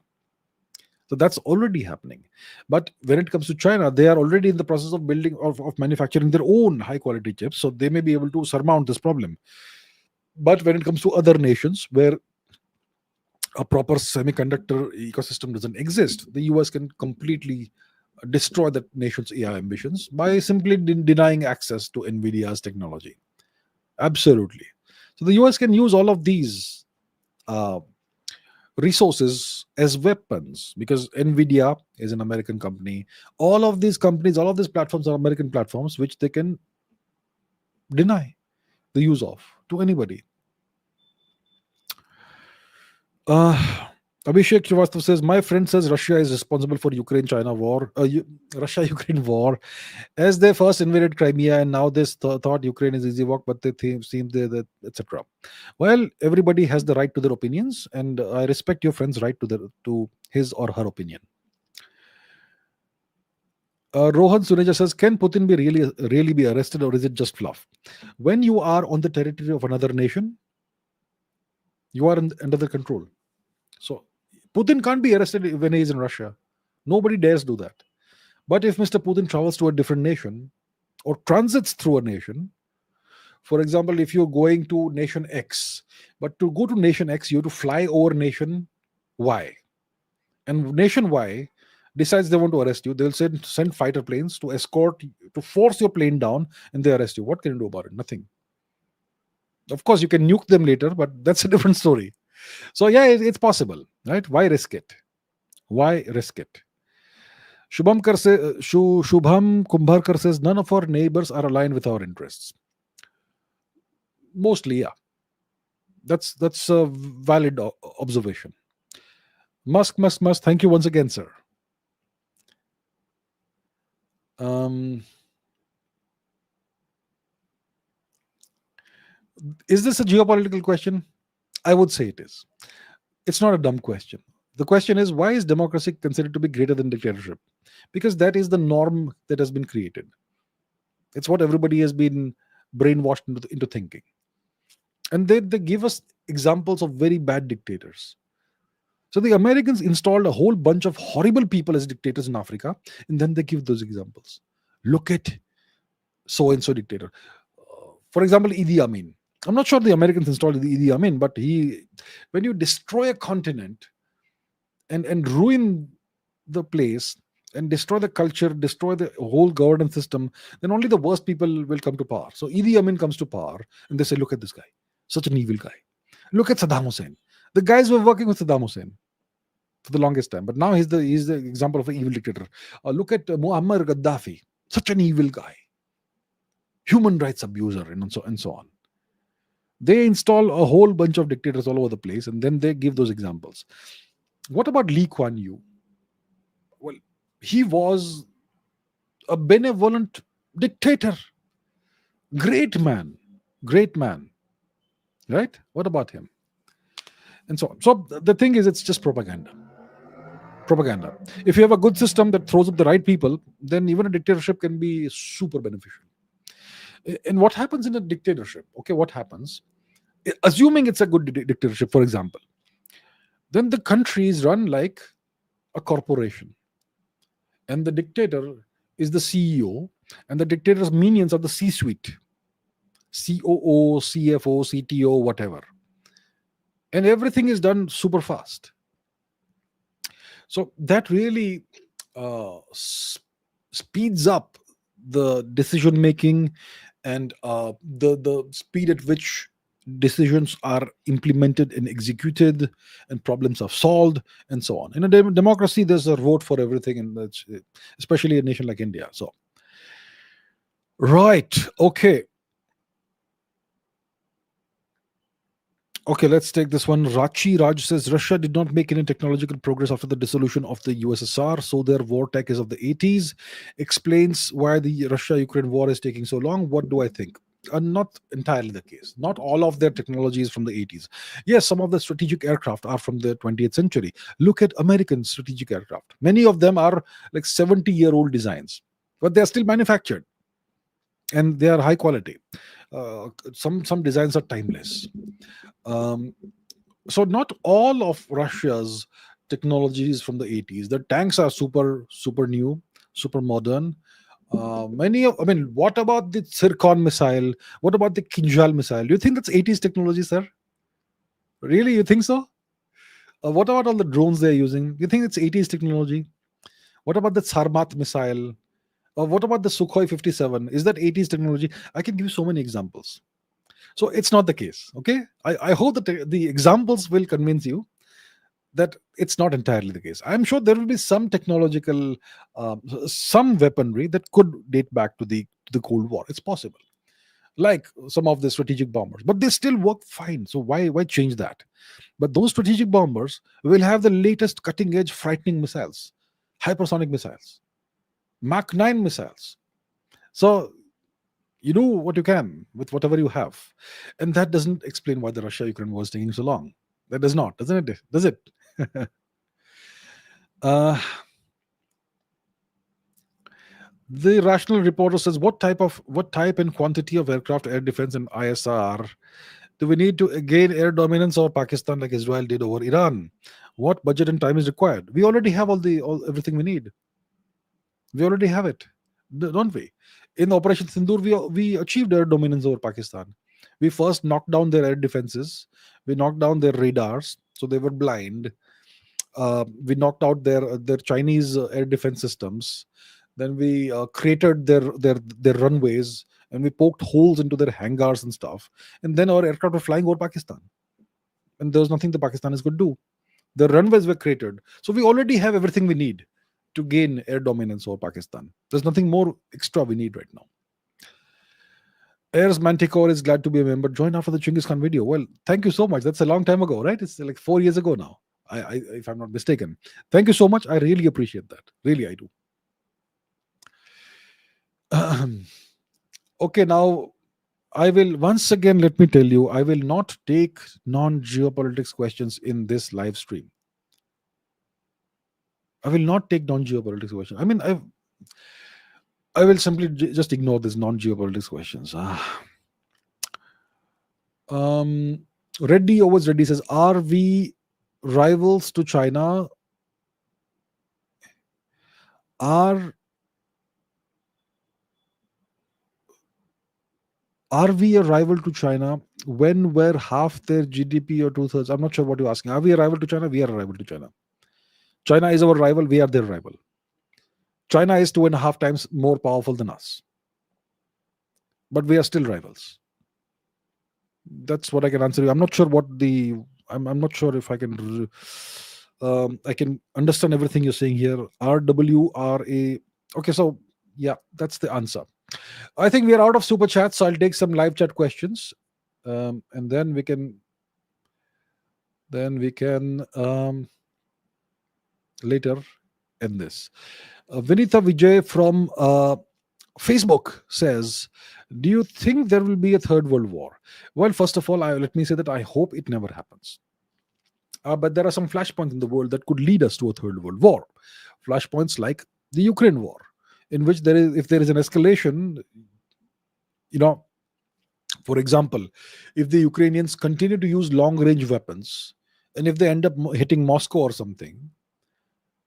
So that's already happening. But when it comes to China, they are already in the process of building of manufacturing their own high quality chips. So they may be able to surmount this problem. But when it comes to other nations where a proper semiconductor ecosystem doesn't exist, the US can completely destroy that nation's AI ambitions by simply denying access to Nvidia's technology. Absolutely. So the US can use all of these resources as weapons because Nvidia is an American company. All of these companies, all of these platforms are American platforms which they can deny the use of to anybody. Abhishek Srivastav says, my friend says Russia is responsible for Ukraine-China war, Russia-Ukraine war, as they first invaded Crimea, and now they thought Ukraine is easy walk, but they seem that etc. Well, everybody has the right to their opinions, and I respect your friend's right to his or her opinion. Rohan Suneja says, can Putin be really be arrested, or is it just fluff? When you are on the territory of another nation, you are under the control. So Putin can't be arrested when he is in Russia. Nobody dares do that. But if Mr. Putin travels to a different nation or transits through a nation, for example, if you're going to nation X, but to go to nation X, you have to fly over nation Y. And nation Y decides they want to arrest you. They'll send fighter planes to escort, to force your plane down, and they arrest you. What can you do about it? Nothing. Of course, you can nuke them later, but that's a different story. So yeah, it's possible, right? Why risk it? Why risk it? Shubham Kumbharkar says, none of our neighbors are aligned with our interests. Mostly, yeah. That's a valid observation. Musk. Thank you once again, sir. Is this a geopolitical question? I would say it is. It's not a dumb question. The question is, why is democracy considered to be greater than dictatorship? Because that is the norm that has been created. It's what everybody has been brainwashed into thinking. And they give us examples of very bad dictators. So the Americans installed a whole bunch of horrible people as dictators in Africa, and then they give those examples. Look at so and so dictator. For example, Idi Amin. I'm not sure the Americans installed the Idi Amin, but when you destroy a continent and ruin the place and destroy the culture, destroy the whole governance system, then only the worst people will come to power. So Idi Amin comes to power, and they say, "Look at this guy, such an evil guy. Look at Saddam Hussein. The guys were working with Saddam Hussein for the longest time, but now he's the example of an evil dictator. Look at Muammar Gaddafi, such an evil guy, human rights abuser, and so on." They install a whole bunch of dictators all over the place, and then they give those examples. What about Lee Kuan Yew? Well, he was a benevolent dictator, great man, right? What about him? And so on. So the thing is, it's just propaganda. If you have a good system that throws up the right people, then even a dictatorship can be super beneficial. And what happens in a dictatorship? Okay, what happens? Assuming it's a good dictatorship, for example, then the country is run like a corporation, and the dictator is the CEO, and the dictator's minions are the C-suite, COO, CFO, CTO, whatever, and everything is done super fast. So that really speeds up the decision making and the speed at which decisions are implemented and executed and problems are solved and so on. In a democracy, there's a vote for everything, and that's especially a nation like India. So right, okay, let's take this one. Raj says Russia did not make any technological progress after the dissolution of the USSR, so their war tech is of the 80s. Explains why the Russia-Ukraine war is taking so long. What do I think? Not entirely the case. Not all of their technology is from the 80s. Yes, some of the strategic aircraft are from the 20th century. Look at American strategic aircraft. Many of them are like 70-year-old designs, but they are still manufactured and they are high quality. Some designs are timeless. So not all of Russia's technology is from the 80s. The tanks are super new, super modern. What about the Zircon missile? What about the Kinjal missile? Do you think that's 80s technology, sir? Really, you think so? What about all the drones they're using? You think it's 80s technology? What about the Sarmat missile? Or what about the Sukhoi 57? Is that 80s technology? I can give you so many examples. So it's not the case. Okay, I hope that the examples will convince you that it's not entirely the case. I'm sure there will be some technological, some weaponry that could date back to the Cold War. It's possible, like some of the strategic bombers, but they still work fine. So why change that? But those strategic bombers will have the latest cutting edge, frightening missiles, hypersonic missiles, Mach 9 missiles. So you do what you can with whatever you have, and that doesn't explain why the Russia-Ukraine war is taking so long. That does not, doesn't it? Does it? The rational reporter says, what type and quantity of aircraft, air defense, and ISR do we need to gain air dominance over Pakistan like Israel did over Iran? What budget and time is required? We already have everything we need. We already have it, don't we? In Operation Sindoor, we achieved air dominance over Pakistan. We first knocked down their air defenses. We knocked down their radars, so they were blind. We knocked out their Chinese air defense systems. Then we cratered their runways, and we poked holes into their hangars and stuff. And then our aircraft were flying over Pakistan, and there was nothing the Pakistanis could do. The runways were cratered, so we already have everything we need to gain air dominance over Pakistan. There's nothing more extra we need right now. Airs Manticore is glad to be a member. Join after the Chinggis Khan video. Well, thank you so much. That's a long time ago, right? It's like 4 years ago now, if I'm not mistaken. Thank you so much. I really appreciate that. Really, I do. Okay, now I will once again, let me tell you, I will not take non geopolitics questions in this live stream. I will not take non geopolitics questions. I mean, I will simply just ignore these non geopolitics questions. Um, Reddy Overs Reddy says, are we rivals to China? Are are we a rival to China when we're half their GDP or two-thirds? I'm not sure what you're asking. Are we a rival to China? We are a rival to China. China is our rival. We are their rival. China is 2.5 times more powerful than us, but we are still rivals. That's what I can answer you. I'm not sure what the. I'm not sure if I can. I can understand everything you're saying here. RWRA. Okay, so yeah, that's the answer. I think we are out of super chats, so I'll take some live chat questions, and then we can later end this. Vinita Vijay from Facebook says, "Do you think there will be a third world war?" Well, first of all, let me say that I hope it never happens. But there are some flashpoints in the world that could lead us to a third world war. Flashpoints like the Ukraine war, in which if there is an escalation, you know, for example, if the Ukrainians continue to use long range weapons, and if they end up hitting Moscow or something,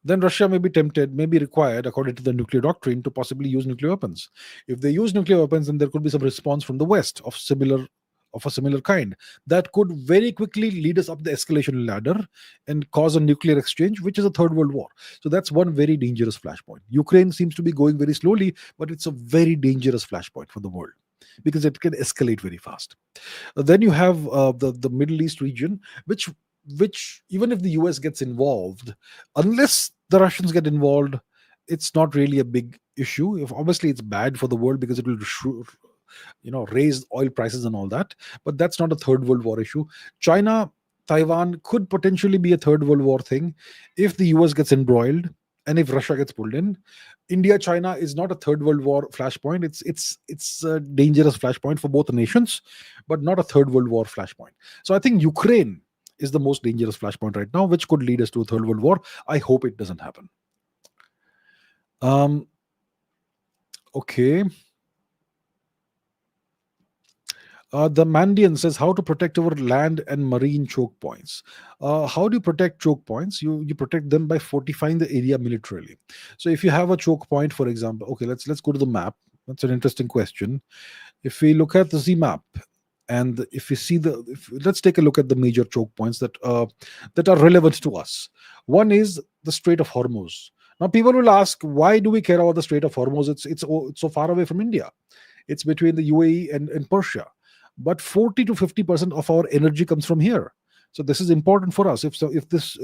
then Russia may be tempted, may be required, according to the nuclear doctrine, to possibly use nuclear weapons. If they use nuclear weapons, then there could be some response from the West of a similar kind that could very quickly lead us up the escalation ladder and cause a nuclear exchange, which is a third world war. So that's one very dangerous flashpoint. Ukraine seems to be going very slowly, but it's a very dangerous flashpoint for the world because it can escalate very fast. Then you have the Middle East region, which even if the US gets involved, unless the Russians get involved, it's not really a big issue. If obviously it's bad for the world because it will raise oil prices and all that, but that's not a third world war issue. China Taiwan could potentially be a third world war thing if the US gets embroiled and if Russia gets pulled in. India China is not a third world war flashpoint. It's a dangerous flashpoint for both nations, but not a third world war flashpoint. So I think Ukraine is the most dangerous flashpoint right now, which could lead us to a third world war. I hope it doesn't happen. Okay. The Mandian says, how to protect our land and marine choke points. How do you protect choke points? You protect them by fortifying the area militarily. So if you have a choke point, for example, okay, let's go to the map. That's an interesting question. If we look at the Z map, and if we see let's take a look at the major choke points that are relevant to us. One is the Strait of Hormuz. Now, people will ask, why do we care about the Strait of Hormuz? It's so far away from India. It's between the UAE and Persia. But 40 to 50% of our energy comes from here. So this is important for us. If this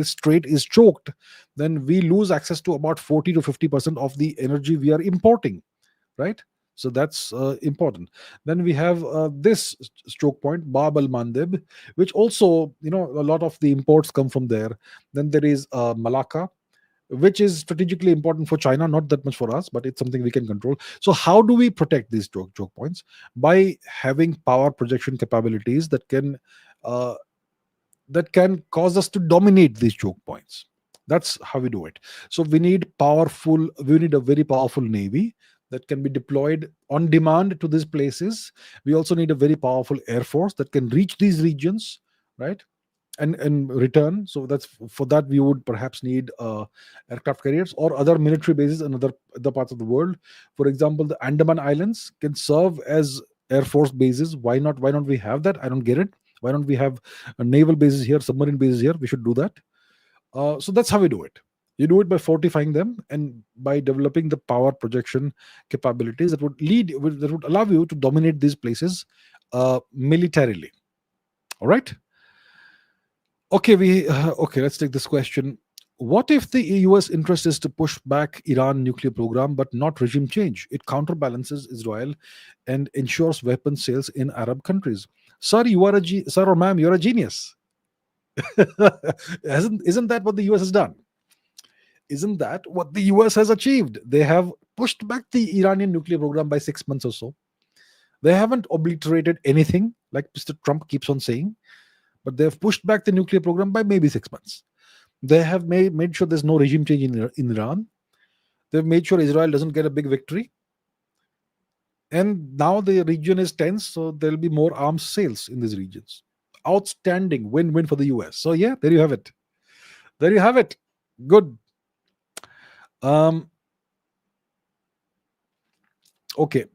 strait is choked, then we lose access to about 40 to 50% of the energy we are importing, right? So that's important. Then we have this stroke point, Bab al Mandeb, which also, a lot of the imports come from there. Then there is Malacca, which is strategically important for China, not that much for us, but it's something we can control. So how do we protect these choke points? By having power projection capabilities uh, that can cause us to dominate these choke points. That's how we do it. So we need a very powerful navy that can be deployed on demand to these places. We also need a very powerful air force that can reach these regions, right? And return. So that's for that we would perhaps need aircraft carriers or other military bases in other parts of the world. For example, the Andaman Islands can serve as air force bases. Why not we have that? I don't get it. Why don't we have naval bases here, submarine bases here? We should do that. So that's how we do it. You do it by fortifying them and by developing the power projection capabilities that would allow you to dominate these places militarily. All right. Okay, let's take this question. What if the US interest is to push back Iran nuclear program but not regime change? It counterbalances Israel and ensures weapons sales in Arab countries. Sir, sir or ma'am, you're a genius. Isn't that what the US has done? Isn't that what the US has achieved? They have pushed back the Iranian nuclear program by 6 months or so. They haven't obliterated anything, like Mr. Trump keeps on saying, but they have pushed back the nuclear program by maybe 6 months. They have made sure there's no regime change in Iran. They've made sure Israel doesn't get a big victory. And now the region is tense, so there'll be more arms sales in these regions. Outstanding win-win for the US. So yeah, there you have it. There you have it. Good. Okay.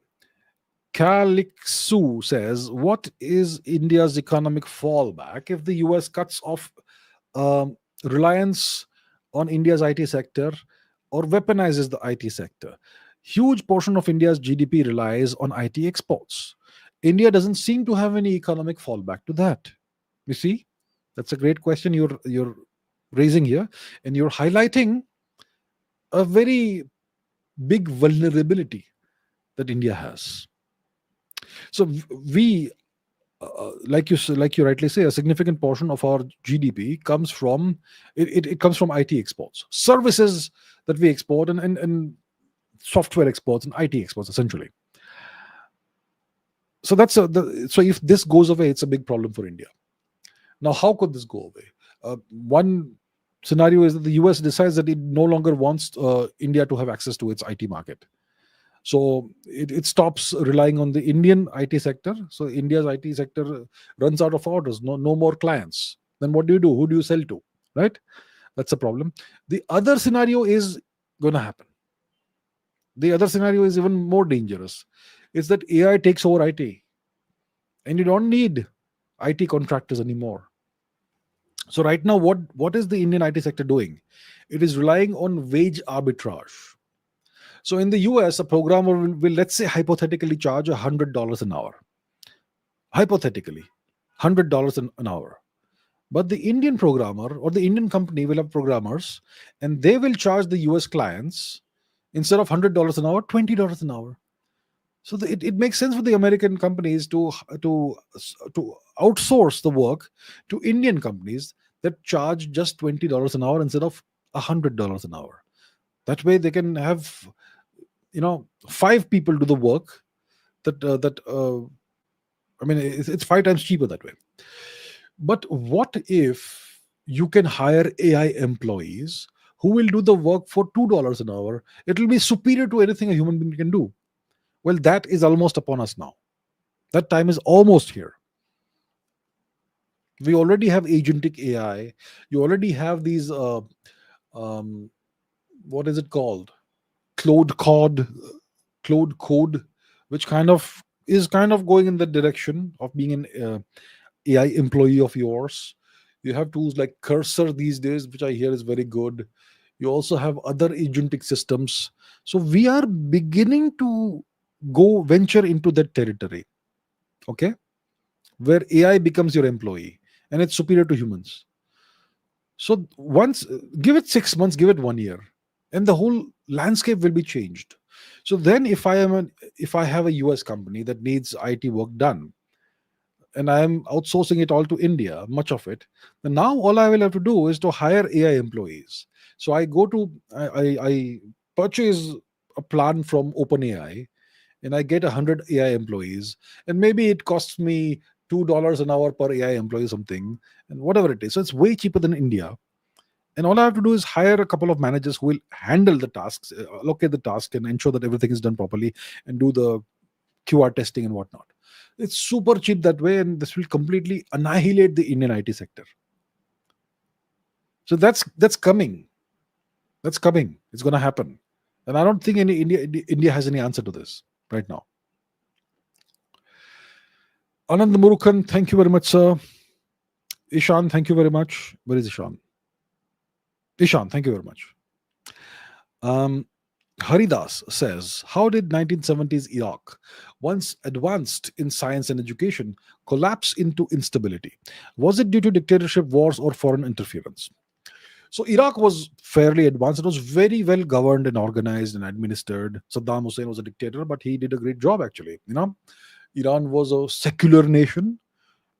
Calixu says, what is India's economic fallback if the US cuts off reliance on India's IT sector or weaponizes the IT sector? Huge portion of India's GDP relies on IT exports. India doesn't seem to have any economic fallback to that. You see, that's a great question you're raising here, and you're highlighting a very big vulnerability that India has. So we, like you rightly say, a significant portion of our GDP comes from it comes from IT exports, services that we export, and software exports and IT exports essentially. So so if this goes away, it's a big problem for India. Now, how could this go away? One scenario is that the US decides that it no longer wants India to have access to its IT market. So it stops relying on the Indian IT sector. So India's IT sector runs out of orders, no more clients. Then what do you do? Who do you sell to? Right? That's a problem. The other scenario is going to happen. The other scenario is even more dangerous. It's that AI takes over IT, and you don't need IT contractors anymore. So right now, what is the Indian IT sector doing? It is relying on wage arbitrage. So in the US, a programmer will let's say hypothetically charge $100 an hour. Hypothetically, $100 an hour. But the Indian programmer or the Indian company will have programmers, and they will charge the US clients, instead of $100 an hour, $20 an hour. So it makes sense for the American companies to outsource the work to Indian companies that charge just $20 an hour instead of $100 an hour. That way, they can have 5 people do the work. It's 5 times cheaper that way. But what if you can hire AI employees who will do the work for $2 an hour? It will be superior to anything a human being can do. Well, that is almost upon us now. That time is almost here. We already have agentic AI. You already have these, what is it called? Cloud code, which is going in the direction of being an AI employee of yours. You have tools like Cursor these days, which I hear is very good. You also have other agentic systems. So we are beginning to venture into that territory, okay, where AI becomes your employee and it's superior to humans. So once, give it 6 months, give it 1 year, and the whole landscape will be changed. So then if I have a US company that needs IT work done, and I am outsourcing it all to India, much of it, then now all I will have to do is to hire AI employees. So I purchase a plan from OpenAI, and I get 100 AI employees, and maybe it costs me $2 an hour per AI employee, something, and whatever it is. So it's way cheaper than India. And all I have to do is hire a couple of managers who will handle the tasks, allocate the task, and ensure that everything is done properly, and do the QR testing and whatnot. It's super cheap that way, and this will completely annihilate the Indian IT sector. So that's coming. That's coming. It's going to happen, and I don't think India has any answer to this right now. Anand Murukan, thank you very much, sir. Ishan, thank you very much. Where is Ishan? Ishan, thank you very much. Haridas says, how did 1970s Iraq, once advanced in science and education, collapse into instability? Was it due to dictatorship, wars, or foreign interference? So Iraq was fairly advanced. It was very well governed and organized and administered. Saddam Hussein was a dictator, but he did a great job, actually. Iran was a secular nation.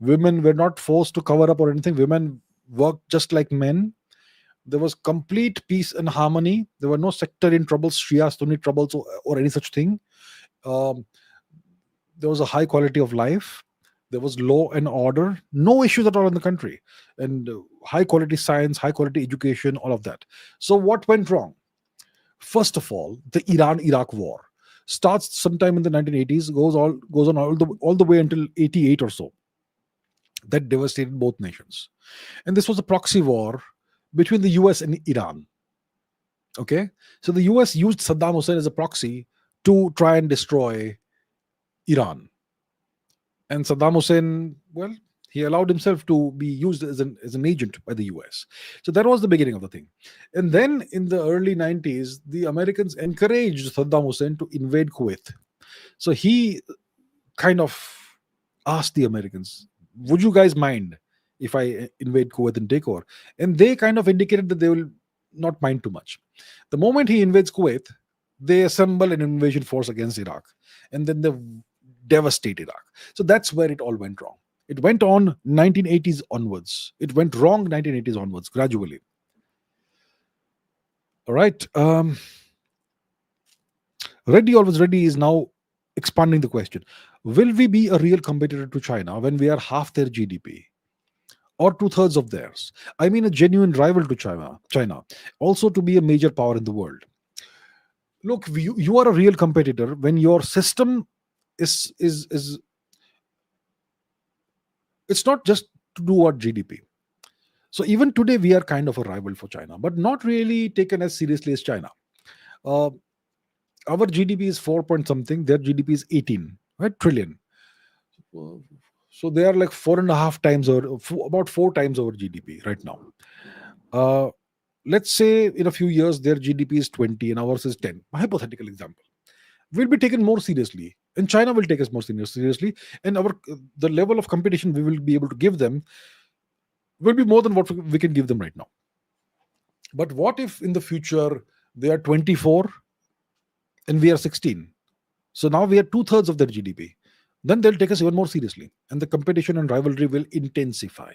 Women were not forced to cover up or anything. Women worked just like men. There was complete peace and harmony. There were no sectarian troubles, Shia, Sunni troubles, or any such thing. There was a high quality of life. There was law and order, no issues at all in the country, and high quality science, high quality education, all of that. So what went wrong? First of all, the Iran-Iraq war starts sometime in the 1980s, goes on all the way until 88 or so. That devastated both nations, and this was a proxy war between the US and Iran. Okay, so the US used Saddam Hussein as a proxy to try and destroy Iran. And Saddam Hussein, well, he allowed himself to be used as an agent by the US. So that was the beginning of the thing. And then in the early 90s, the Americans encouraged Saddam Hussein to invade Kuwait. So he kind of asked the Americans, would you guys mind if I invade Kuwait and take over? And they kind of indicated that they will not mind too much. The moment he invades Kuwait, they assemble an invasion force against Iraq. And then they devastate Iraq. So that's where it all went wrong. It went on 1980s onwards. It went wrong 1980s onwards, gradually. All right. Ready Always Ready is now expanding the question. Will we be a real competitor to China when we are half their GDP? Or two-thirds of theirs? I mean, a genuine rival to China, also to be a major power in the world. Look, you are a real competitor when your system is it's not just to do what GDP. So even today we are kind of a rival for China, but not really taken as seriously as China. Uh, our GDP is 4 point something, their GDP is 18, right, trillion. So they are like 4.5 times or about 4 times our GDP right now. Let's say in a few years their GDP is 20 and ours is 10. A hypothetical example. We'll be taken more seriously, and China will take us more seriously, and the level of competition we will be able to give them will be more than what we can give them right now. But what if in the future they are 24 and we are 16? So now we are two-thirds of their GDP. Then they'll take us even more seriously, and the competition and rivalry will intensify.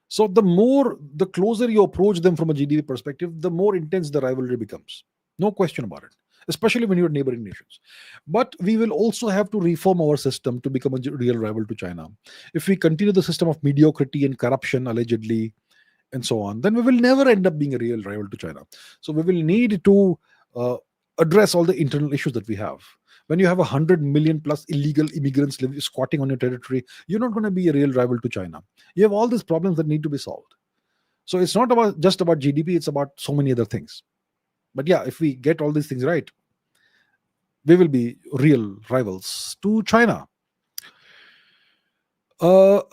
So the closer you approach them from a GDP perspective, the more intense the rivalry becomes. No question about it, especially when you're neighboring nations. But we will also have to reform our system to become a real rival to China. If we continue the system of mediocrity and corruption, allegedly, and so on, then we will never end up being a real rival to China. So we will need to address all the internal issues that we have. When you have 100 million plus illegal immigrants squatting on your territory, you're not going to be a real rival to China. You have all these problems that need to be solved. So it's not just about GDP, it's about so many other things. But yeah, if we get all these things right, we will be real rivals to China. Raman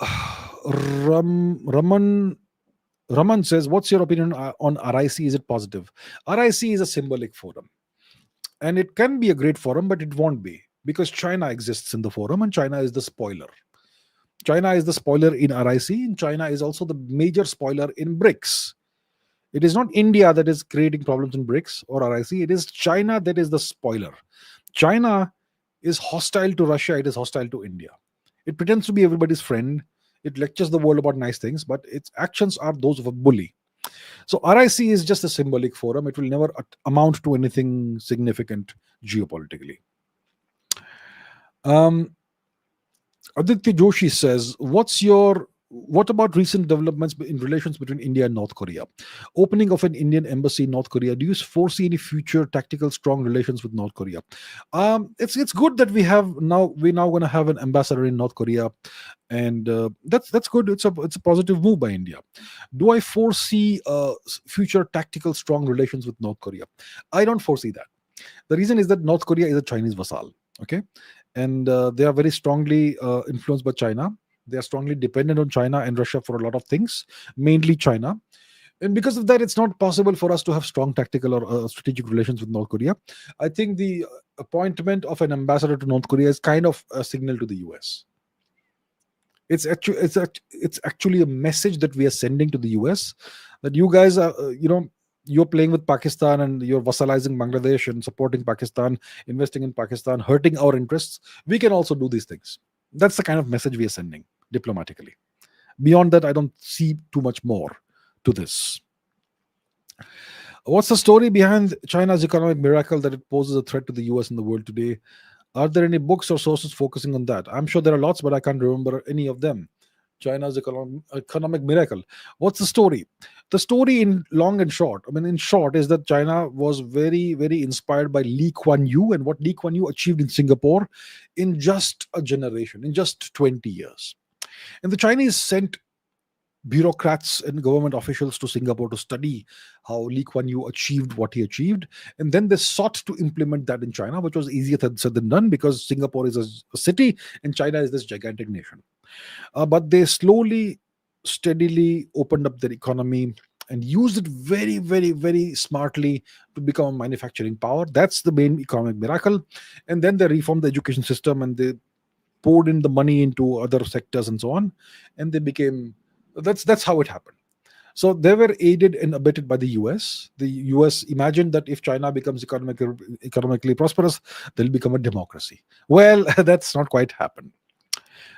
says, what's your opinion on RIC? Is it positive? RIC is a symbolic forum. And it can be a great forum, but it won't be, because China exists in the forum and China is the spoiler. China is the spoiler in RIC, and China is also the major spoiler in BRICS. It is not India that is creating problems in BRICS or RIC. It is China that is the spoiler. China is hostile to Russia. It is hostile to India. It pretends to be everybody's friend. It lectures the world about nice things, but its actions are those of a bully. So RIC is just a symbolic forum. It will never amount to anything significant geopolitically. Aditya Joshi says, what about recent developments in relations between India and North Korea? Opening of an Indian embassy in North Korea. Do you foresee any future tactical strong relations with North Korea? It's good that we're now going to have an ambassador in North Korea, and that's good. It's a positive move by India. Do I foresee future tactical strong relations with North Korea? I don't foresee that. The reason is that North Korea is a Chinese vassal. Okay, and they are very strongly influenced by China. They are strongly dependent on China and Russia for a lot of things, mainly China. And because of that, it's not possible for us to have strong tactical or strategic relations with North Korea. I think the appointment of an ambassador to North Korea is kind of a signal to the US. It's actually a message that we are sending to the US, that you guys are, you're playing with Pakistan and you're vassalizing Bangladesh and supporting Pakistan, investing in Pakistan, hurting our interests. We can also do these things. That's the kind of message we are sending diplomatically. Beyond that, I don't see too much more to this. What's the story behind China's economic miracle that it poses a threat to the US and the world today? Are there any books or sources focusing on that? I'm sure there are lots, but I can't remember any of them. China's economic miracle. What's the story? The story, in long and short, I mean, in short, is that China was very, very inspired by Lee Kuan Yew and what Lee Kuan Yew achieved in Singapore in just a generation, in just 20 years. And the Chinese sent bureaucrats and government officials to Singapore to study how Lee Kuan Yew achieved what he achieved. And then they sought to implement that in China, which was easier said than done because Singapore is a city and China is this gigantic nation. But they slowly, steadily opened up their economy and used it very, very, very smartly to become a manufacturing power. That's the main economic miracle. And then they reformed the education system and they poured in the money into other sectors and so on. And they became, that's how it happened. So they were aided and abetted by the US. The US imagined that if China becomes economically prosperous, they'll become a democracy. Well, that's not quite happened.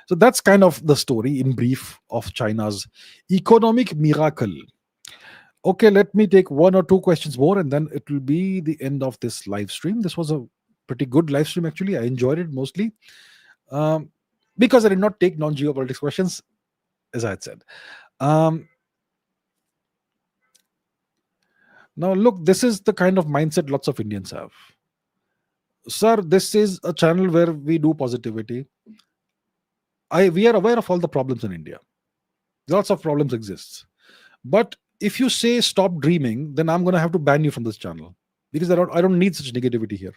So that's kind of the story in brief of China's economic miracle. Okay, let me take one or two questions more and then it will be the end of this live stream. This was a pretty good live stream, actually. I enjoyed it mostly because I did not take non-geopolitics questions, as I had said. Now, look, this is the kind of mindset lots of Indians have. Sir, this is a channel where we do positivity. We are aware of all the problems in India. Lots of problems exist. But if you say stop dreaming, then I'm going to have to ban you from this channel because I don't need such negativity here.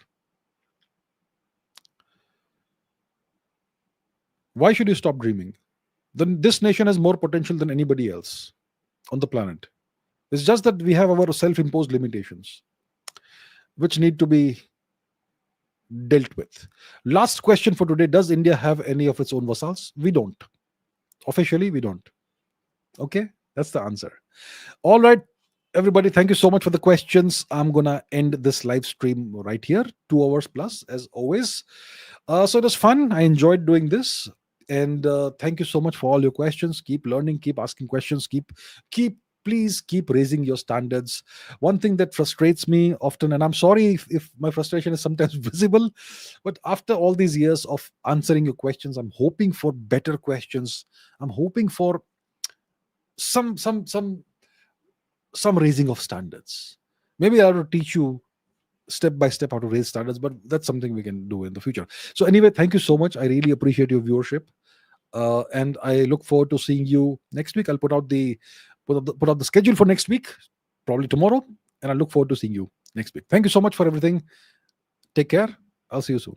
Why should you stop dreaming? Then this nation has more potential than anybody else on the planet. It's just that we have our self-imposed limitations, which need to be dealt with. Last question for today. Does India have any of its own vassals? We don't. Officially, we don't. Okay, that's the answer. All right, everybody, thank you so much for the questions. I'm gonna end this live stream right here, 2 hours plus, as always. So it was fun. I enjoyed doing this, and thank you so much for all your questions. Keep learning, keep asking questions, please keep raising your standards. One thing that frustrates me often, and I'm sorry if my frustration is sometimes visible, but after all these years of answering your questions, I'm hoping for better questions. I'm hoping for some raising of standards. Maybe I will teach you step by step how to raise standards, but that's something we can do in the future. So anyway, thank you so much. I really appreciate your viewership, and I look forward to seeing you next week. I'll put out the schedule for next week, probably tomorrow, and I look forward to seeing you next week. Thank you so much for everything. Take care. I'll see you soon.